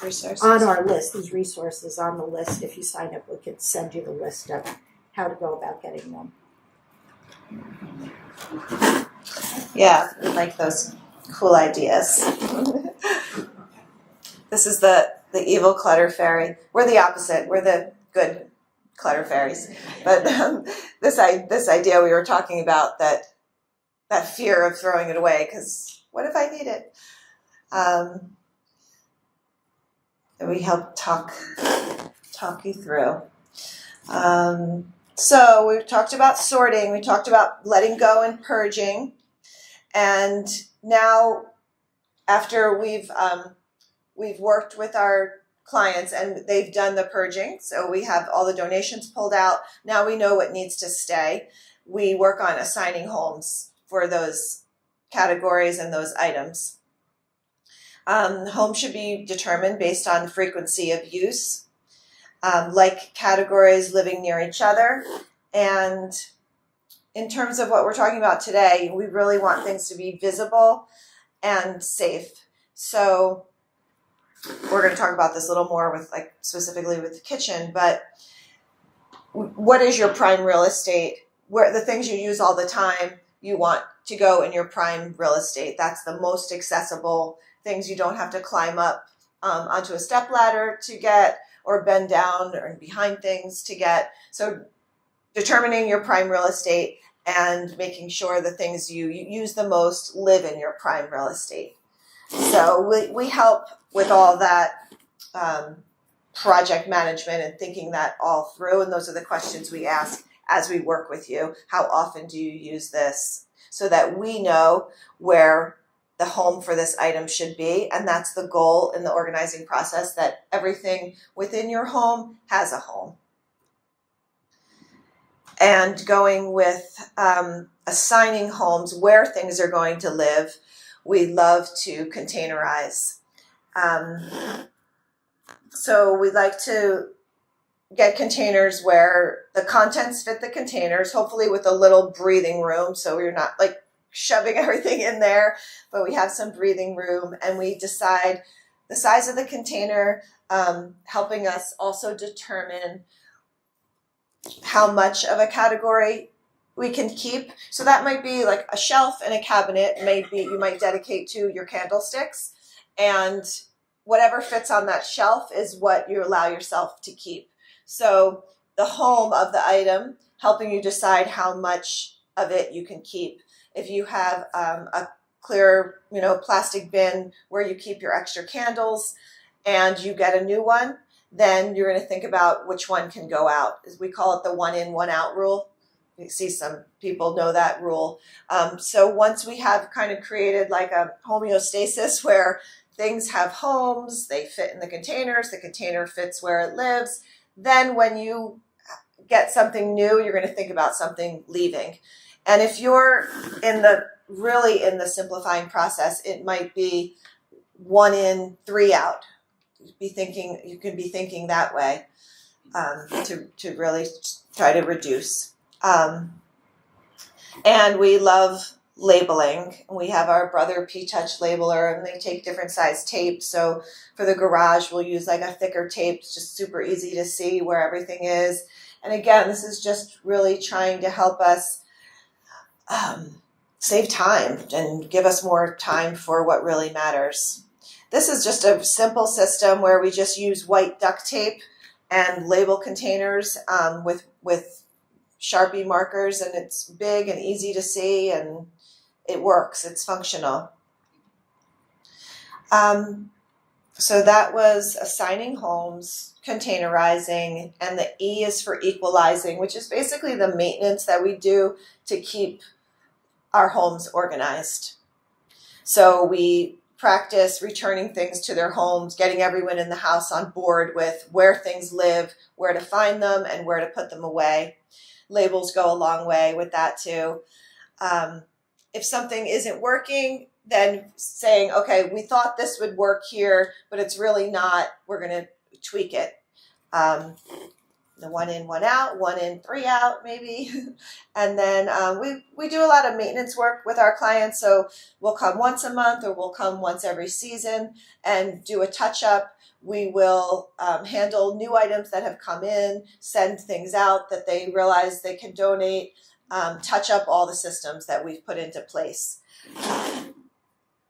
Resources. on our list, these resources on the list. If you sign up, we can send you the list of how to go about getting them. Yeah, we like those cool ideas. This is the evil clutter fairy. We're the opposite. We're the good clutter fairies. But this idea we were talking about, that fear of throwing it away, because what if I need it? We help talk you through. So we've talked about sorting. We talked about letting go and purging. And now, after we've worked with our clients and they've done the purging, so we have all the donations pulled out. Now we know what needs to stay. We work on assigning homes for those categories and those items. Home should be determined based on frequency of use, like categories living near each other. And in terms of what we're talking about today, we really want things to be visible and safe. So we're going to talk about this a little more with, like, specifically with the kitchen, but what is your prime real estate? Where the things you use all the time, you want to go in your prime real estate. That's the most accessible things you don't have to climb up onto a step ladder to get, or bend down or behind things to get. So determining your prime real estate and making sure the things you use the most live in your prime real estate. So we help with all that project management and thinking that all through. And those are the questions we ask as we work with you. How often do you use this? So that we know where the home for this item should be. And that's the goal in the organizing process, that everything within your home has a home. And going with assigning homes where things are going to live, we love to containerize. So we like to get containers where the contents fit the containers, hopefully with a little breathing room, so you're not like shoving everything in there, but we have some breathing room, and we decide the size of the container, helping us also determine how much of a category we can keep. So that might be like a shelf and a cabinet, maybe you might dedicate to your candlesticks, and whatever fits on that shelf is what you allow yourself to keep. So the home of the item, helping you decide how much of it you can keep. If you have a clear, plastic bin where you keep your extra candles and you get a new one, then you're going to think about which one can go out. We call it the 1 in, 1 out rule. You see some people know that rule. So once we have kind of created like a homeostasis where things have homes, they fit in the containers, the container fits where it lives, then when you get something new, you're going to think about something leaving. And if you're really in the simplifying process, it might be 1 in, 3 out. You can be thinking that way to really try to reduce. And we love labeling. We have our Brother P-Touch labeler, and they take different size tapes. So for the garage, we'll use like a thicker tape. It's just super easy to see where everything is. And again, this is just really trying to help us save time and give us more time for what really matters. This is just a simple system where we just use white duct tape and label containers with Sharpie markers, and it's big and easy to see, and it works. It's functional. So that was assigning homes, containerizing, and the E is for equalizing, which is basically the maintenance that we do to keep our homes organized. So we practice returning things to their homes, getting everyone in the house on board with where things live, where to find them, and where to put them away. Labels go a long way with that too. If something isn't working, then saying, okay, we thought this would work here, but it's really not, we're going to tweak it. The 1 in, 1 out, 1 in, 3 out maybe. And then we do a lot of maintenance work with our clients. So we'll come once a month or we'll come once every season and do a touch up. We will handle new items that have come in, send things out that they realize they can donate, touch up all the systems that we've put into place.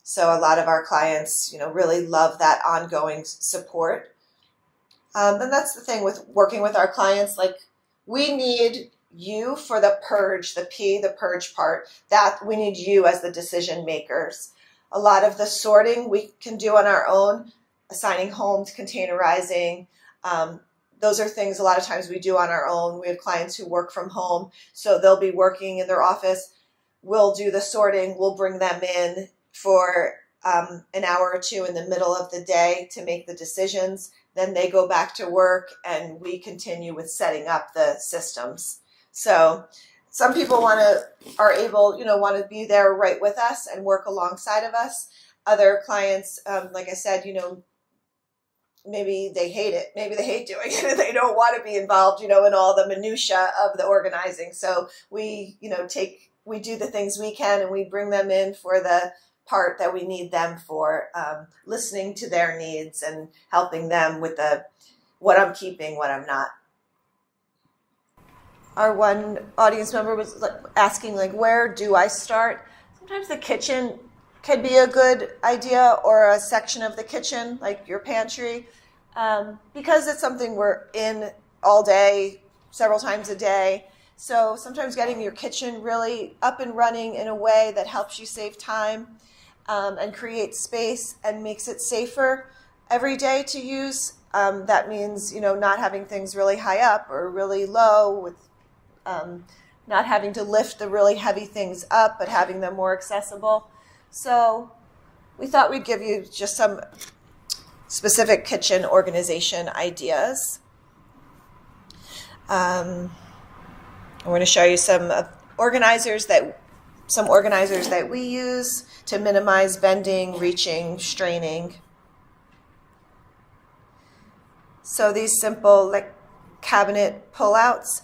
So a lot of our clients, really love that ongoing support. And that's the thing with working with our clients, like we need you for the purge, the P, the purge part, that we need you as the decision makers. A lot of the sorting we can do on our own, assigning homes, containerizing. Those are things a lot of times we do on our own. We have clients who work from home, so they'll be working in their office. We'll do the sorting. We'll bring them in for an hour or two in the middle of the day to make the decisions. Then they go back to work and we continue with setting up the systems. So some people want to be there right with us and work alongside of us. Other clients, like I said, maybe they hate it. Maybe they hate doing it. They don't want to be involved, in all the minutia of the organizing. So we, we do the things we can and we bring them in for the part that we need them for, listening to their needs and helping them with what I'm keeping, what I'm not. Our one audience member was asking, where do I start? Sometimes the kitchen could be a good idea, or a section of the kitchen, like your pantry, because it's something we're in all day, several times a day. So sometimes getting your kitchen really up and running in a way that helps you save time. and creates space and makes it safer every day to use. That means, not having things really high up or really low, with not having to lift the really heavy things up, but having them more accessible. So we thought we'd give you just some specific kitchen organization ideas. I'm going to show you some organizers that we use to minimize bending, reaching, straining. So these simple cabinet pullouts.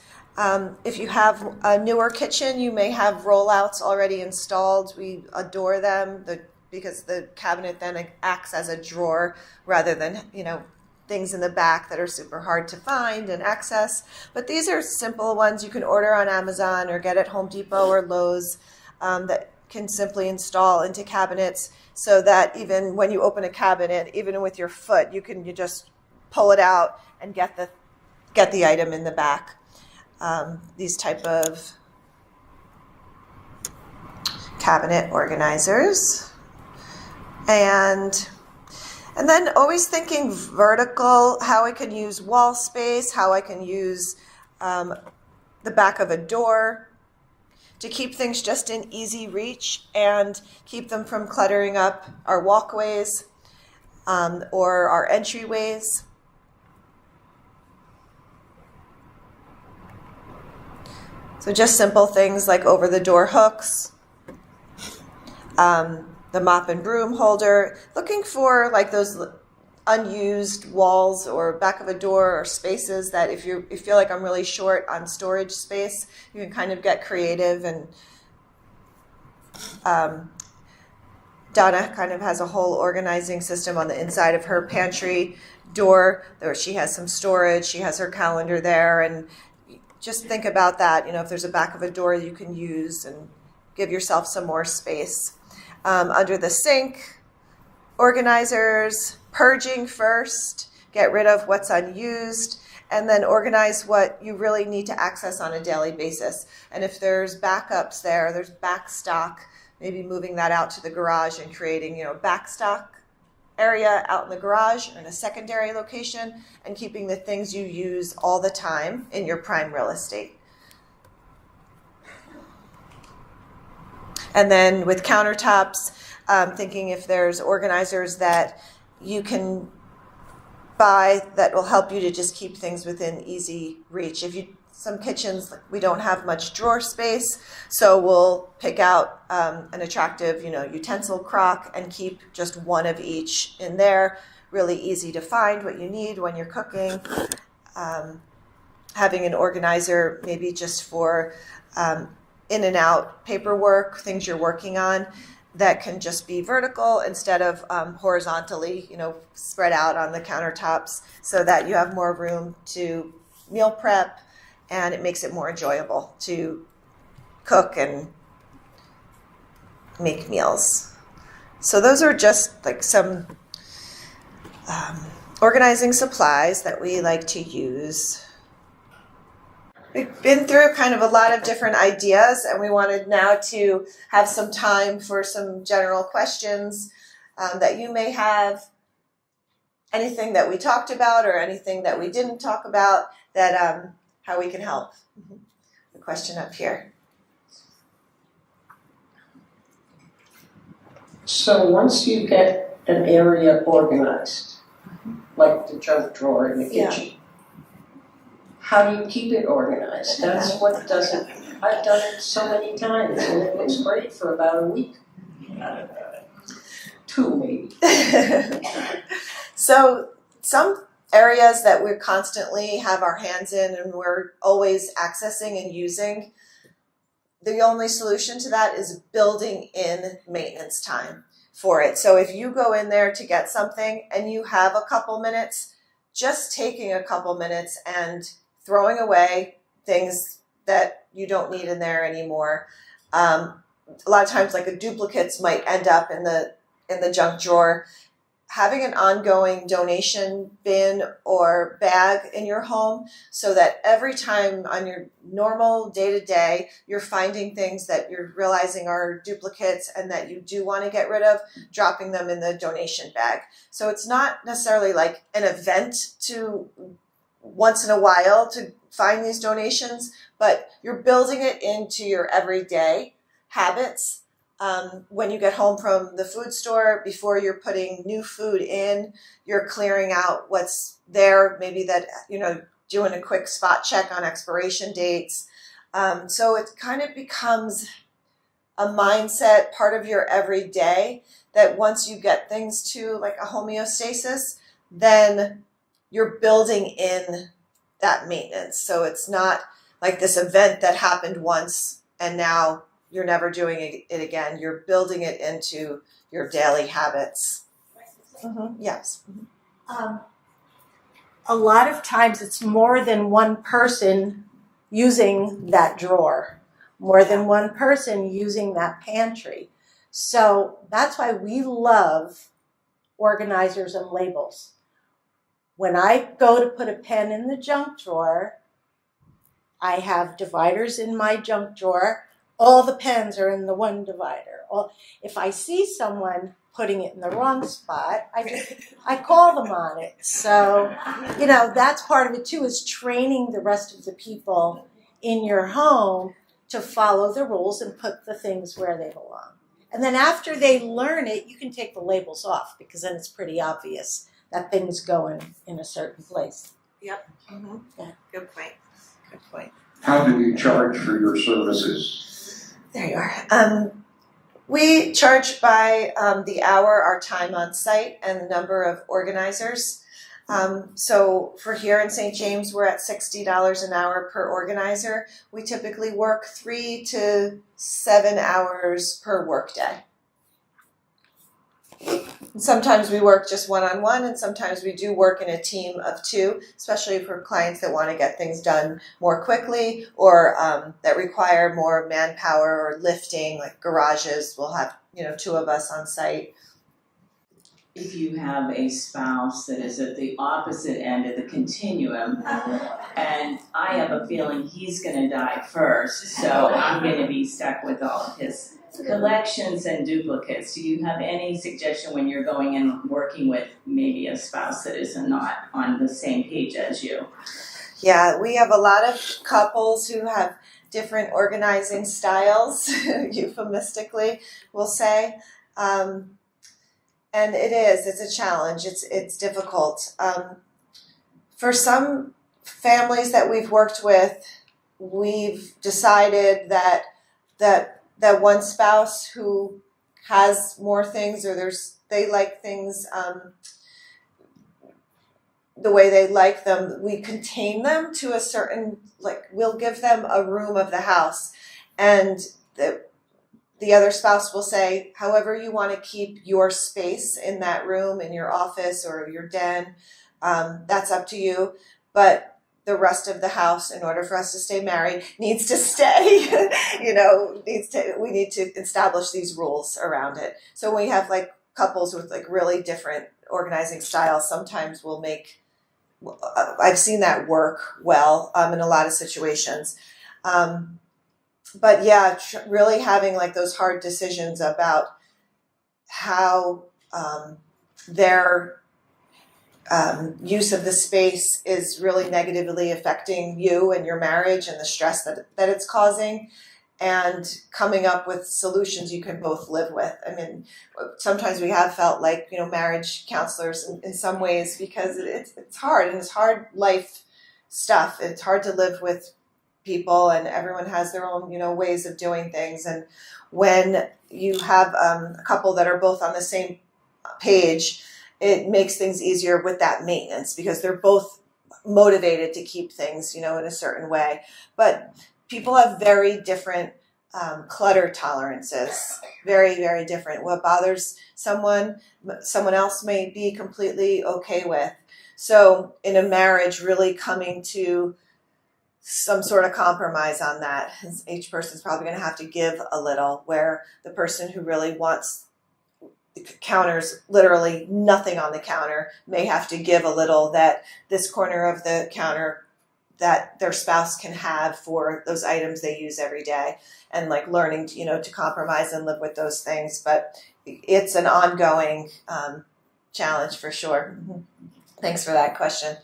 If you have a newer kitchen, you may have rollouts already installed. We adore them because the cabinet then acts as a drawer rather than, things in the back that are super hard to find and access. But these are simple ones you can order on Amazon or get at Home Depot or Lowe's that can simply install into cabinets, so that even when you open a cabinet, even with your foot, you just pull it out and get the item in the back. These type of cabinet organizers. And then always thinking vertical, how I can use wall space, how I can use the back of a door to keep things just in easy reach and keep them from cluttering up our walkways or our entryways. So just simple things like over the door hooks, the mop and broom holder, looking for those unused walls or back of a door or spaces that if you feel like I'm really short on storage space, you can kind of get creative. And Donna kind of has a whole organizing system on the inside of her pantry door where she has some storage. She has her calendar there, and just think about that. If there's a back of a door you can use and give yourself some more space. Under the sink, organizers, purging first, get rid of what's unused, and then organize what you really need to access on a daily basis. And if there's backups there's back stock, maybe moving that out to the garage and creating, back stock area out in the garage or in a secondary location, and keeping the things you use all the time in your prime real estate. And then with countertops, thinking if there's organizers that you can buy that will help you to just keep things within easy reach. Some kitchens, we don't have much drawer space, so we'll pick out an attractive, utensil crock and keep just one of each in there. Really easy to find what you need when you're cooking. Having an organizer maybe just for in and out paperwork, things you're working on, that can just be vertical instead of horizontally, spread out on the countertops, so that you have more room to meal prep, and it makes it more enjoyable to cook and make meals. So those are just some organizing supplies that we like to use. We've been through kind of a lot of different ideas, and we wanted now to have some time for some general questions that you may have. Anything that we talked about or anything that we didn't talk about, that how we can help. The question up here. So once you get an area organized, like the junk drawer in the kitchen, how do you keep it organized? That's what doesn't. I've done it so many times, and it looks great for about a week. 2 maybe. So some areas that we constantly have our hands in and we're always accessing and using, the only solution to that is building in maintenance time for it. So if you go in there to get something and you have a couple minutes, just taking a couple minutes and throwing away things that you don't need in there anymore. A lot of times, duplicates might end up in the junk drawer. having an ongoing donation bin or bag in your home so that every time on your normal day-to-day you're finding things that you're realizing are duplicates and that you do want to get rid of, dropping them in the donation bag. So it's not necessarily like an event to once in a while to find these donations, but you're building it into your everyday habits. When you get home from the food store, before you're putting new food in, you're clearing out what's there, maybe that, doing a quick spot check on expiration dates. So it kind of becomes a mindset, part of your everyday, that once you get things to like a homeostasis, then you're building in that maintenance. So it's not like this event that happened once and now you're never doing it again. You're building it into your daily habits. Mm-hmm. Yes. A lot of times it's more than one person using that drawer, more than one person using that pantry. So that's why we love organizers and labels. When I go to put a pen in the junk drawer, I have dividers in my junk drawer. All the pens are in the one divider. If I see someone putting it in the wrong spot, I call them on it. So, that's part of it too, is training the rest of the people in your home to follow the rules and put the things where they belong. And then after they learn it, you can take the labels off because then it's pretty obvious that things go in a certain place. Yep. Mm-hmm. Yeah. Good point. Good point. How do you charge for your services? There you are. We charge by the hour, our time on site, and the number of organizers. So for here in St. James, we're at $60 an hour per organizer. We typically work 3 to 7 hours per workday. Sometimes we work just one-on-one, and sometimes we do work in a team of 2, especially for clients that want to get things done more quickly or that require more manpower or lifting, like garages. We'll have 2 of us on site. If you have a spouse that is at the opposite end of the continuum, and I have a feeling he's going to die first, so I'm going to be stuck with all of his collections and duplicates. Do you have any suggestion when you're going and working with maybe a spouse that is not on the same page as you? Yeah, we have a lot of couples who have different organizing styles, euphemistically, we'll say. And it's a challenge. It's difficult. For some families that we've worked with, we've decided that one spouse who has more things, or they like things the way they like them, we contain them to a certain, we'll give them a room of the house, and the other spouse will say, however you want to keep your space in that room, in your office or your den, that's up to you. But the rest of the house, in order for us to stay married, needs to stay. We need to establish these rules around it. So we have couples with really different organizing styles. Sometimes we'll make. I've seen that work well in a lot of situations. But yeah, really having those hard decisions about how their use of the space is really negatively affecting you and your marriage and the stress that it's causing, and coming up with solutions you can both live with. I mean, sometimes we have felt like, marriage counselors in some ways, because it's hard, and it's hard life stuff. It's hard to live with people, and everyone has their own, ways of doing things. And when you have a couple that are both on the same page, it makes things easier with that maintenance, because they're both motivated to keep things, in a certain way. But people have very different clutter tolerances, very, very different. What bothers someone else may be completely okay with. So in a marriage, really coming to some sort of compromise on that. Each person's probably going to have to give a little, where the person who really counters, literally nothing on the counter, may have to give a little, that this corner of the counter that their spouse can have for those items they use every day, and like learning to, to compromise and live with those things. But it's an ongoing challenge for sure. Thanks for that question.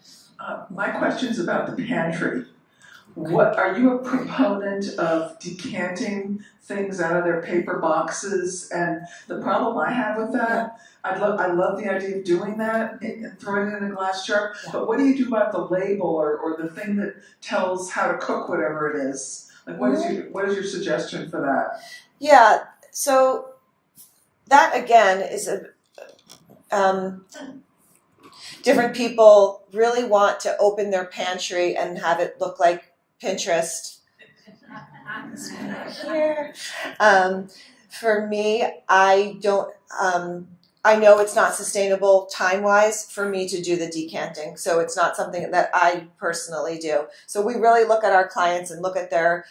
My question's about the pantry. What are you a proponent of decanting things out of their paper boxes? And the problem I have with that, I love the idea of doing that and throwing it in a glass jar. Yeah. But what do you do about the label or the thing that tells how to cook whatever it is? Like what is your suggestion for that? Yeah, so that again is a different people really want to open their pantry and have it look like Pinterest. Here. For me, I don't. I know it's not sustainable time-wise for me to do the decanting, so it's not something that I personally do. So we really look at our clients and look at their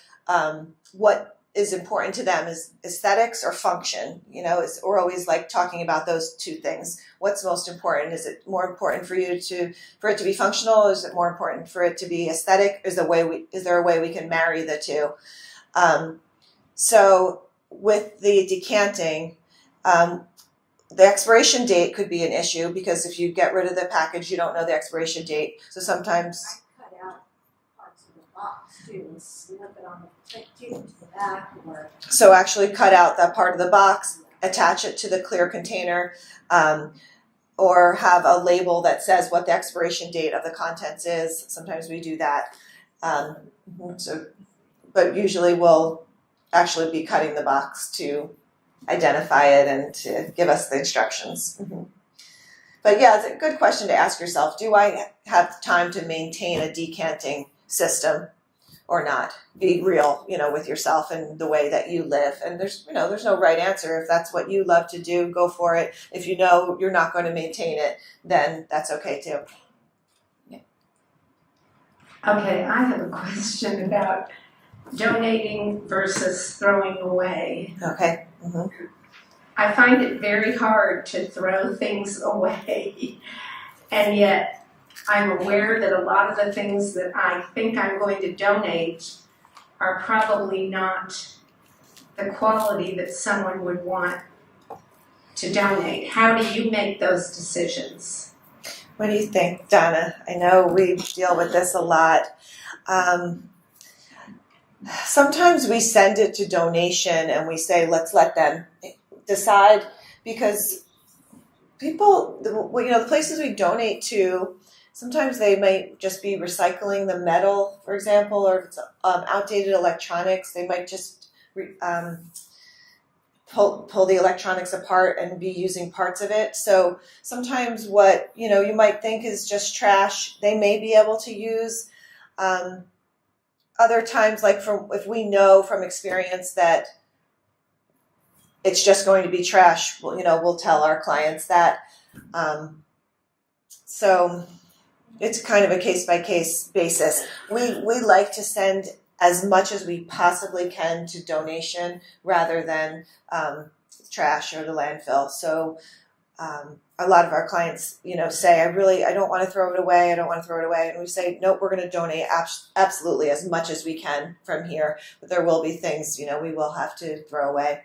what is important to them, is aesthetics or function. We're always like talking about those two things. What's most important? Is it more important for it to be functional? Is it more important for it to be aesthetic? Is there a way we can marry the two? So with the decanting, the expiration date could be an issue, because if you get rid of the package, you don't know the expiration date. So sometimes I cut out parts of the box too and snip it on the to the back. So actually cut out that part of the box, attach it to the clear container, or have a label that says what the expiration date of the contents is. Sometimes we do that. But usually we'll actually be cutting the box to identify it and to give us the instructions. But yeah, it's a good question to ask yourself. Do I have time to maintain a decanting system or not? Be real, with yourself and the way that you live. And there's no right answer. If that's what you love to do, go for it. If you know you're not going to maintain it, then that's okay too. Yeah. Okay, I have a question about donating versus throwing away. Okay. I find it very hard to throw things away, and yet I'm aware that a lot of the things that I think I'm going to donate are probably not the quality that someone would want to donate. How do you make those decisions? What do you think, Donna? I know we deal with this a lot. Sometimes we send it to donation and we say, let's let them decide, because people, the places we donate to, sometimes they might just be recycling the metal, for example, or if it's outdated electronics, they might just pull the electronics apart and be using parts of it. So sometimes what you might think is just trash, they may be able to use. Other times, if we know from experience that it's just going to be trash, we'll tell our clients that. So it's kind of a case-by-case basis. We like to send as much as we possibly can to donation rather than trash or the landfill. So a lot of our clients, say, I don't want to throw it away. I don't want to throw it away. And we say, nope, we're going to donate absolutely as much as we can from here. But there will be things, we will have to throw away.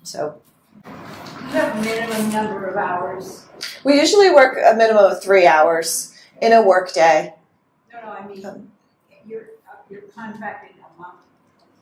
So You have a minimum number of hours. we usually work a minimum of 3 hours in a work day. No, I mean, you're contracting a month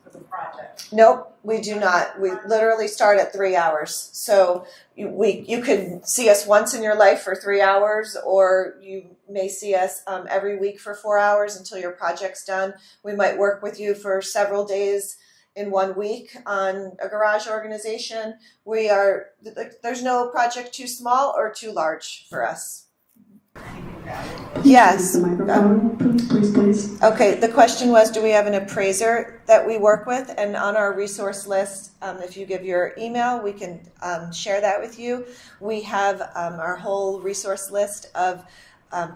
for the project. Nope, we do not. We literally start at 3 hours. So you could see us once in your life for 3 hours, or you may see us every week for 4 hours until your project's done. We might work with you for several days in 1 week on a garage organization. There's no project too small or too large for us. Yes. The microphone, please. Okay, the question was, do we have an appraiser that we work with? And on our resource list, if you give your email, we can share that with you. We have our whole resource list of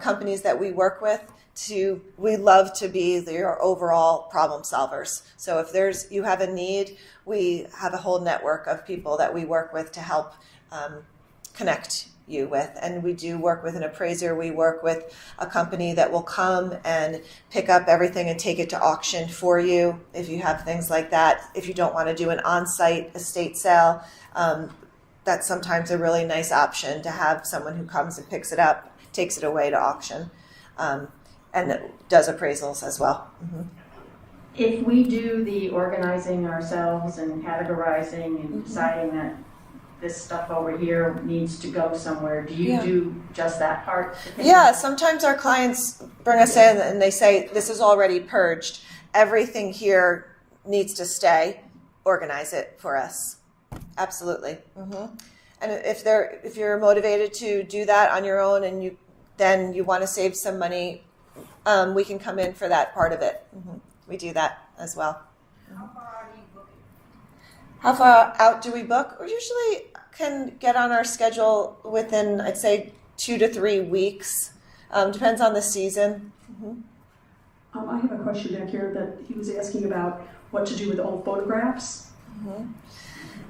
companies that we work with. We love to be your overall problem solvers. So if you have a need, we have a whole network of people that we work with to help connect you with. And we do work with an appraiser. We work with a company that will come and pick up everything and take it to auction for you if you have things like that. If you don't want to do an on-site estate sale, that's sometimes a really nice option to have someone who comes and picks it up, takes it away to auction, and does appraisals as well. Mm-hmm. If we do the organizing ourselves and categorizing and deciding that this stuff over here needs to go somewhere, do you do just that part? Yeah, sometimes our clients bring us in and they say, this is already purged. Everything here needs to stay. Organize it for us. Absolutely. Mm-hmm. And if you're motivated to do that on your own and you want to save some money, we can come in for that part of it. Mm-hmm. We do that as well. How far out are you booking? How far out do we book? We usually can get on our schedule within, I'd say, 2 to 3 weeks. Depends on the season. Mm-hmm. I have a question back here that he was asking about what to do with old photographs. Mm-hmm.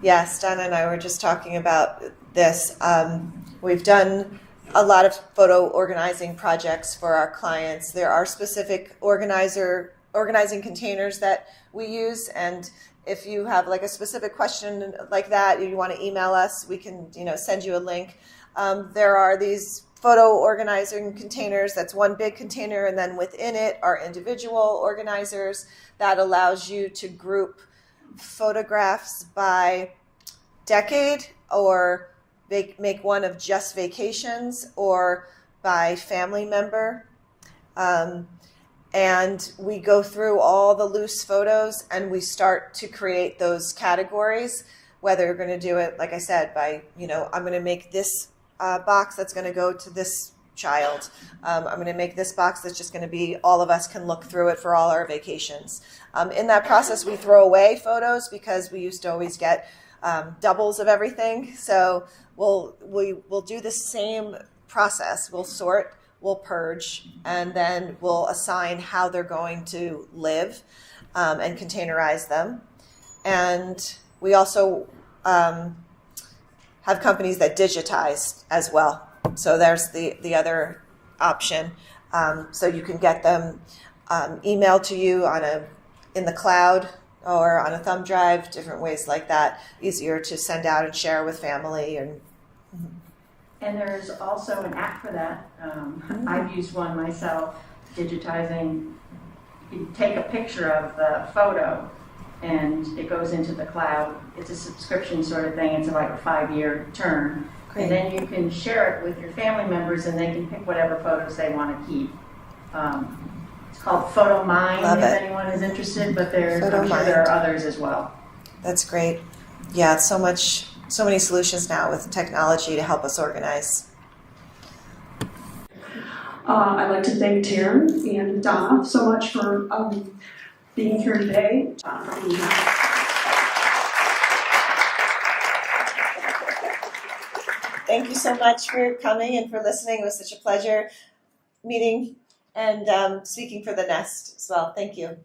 Yes, Donna and I were just talking about this. We've done a lot of photo organizing projects for our clients. There are specific organizing containers that we use, and if you have like a specific question like that, you want to email us, we can send you a link. There are these photo organizing containers. That's one big container, and then within it are individual organizers that allows you to group photographs by decade, or make one of just vacations, or by family member. And we go through all the loose photos and we start to create those categories, whether you're going to do it, like I said, by, I'm going to make this box that's going to go to this child. I'm going to make this box that's just going to be, all of us can look through it for all our vacations. In that process, we throw away photos because we used to always get doubles of everything. So we'll do the same process. We'll sort, we'll purge, and then we'll assign how they're going to live and containerize them. And we also have companies that digitize as well. So there's the other option. So you can get them emailed to you in the cloud or on a thumb drive, different ways like that, easier to send out and share with family. And there's also an app for that. I've used one myself, digitizing. You take a picture of the photo and it goes into the cloud. It's a subscription sort of thing. It's like a 5-year term. Great. And then you can share it with your family members and they can pick whatever photos they want to keep. It's called Photo Mine if anyone is interested, but I'm sure there are others as well. That's great. Yeah, so many solutions now with technology to help us organize. I'd like to thank Taryn and Donna so much for being here today. Thank you so much for coming and for listening. It was such a pleasure meeting and speaking for the Nest as well. Thank you.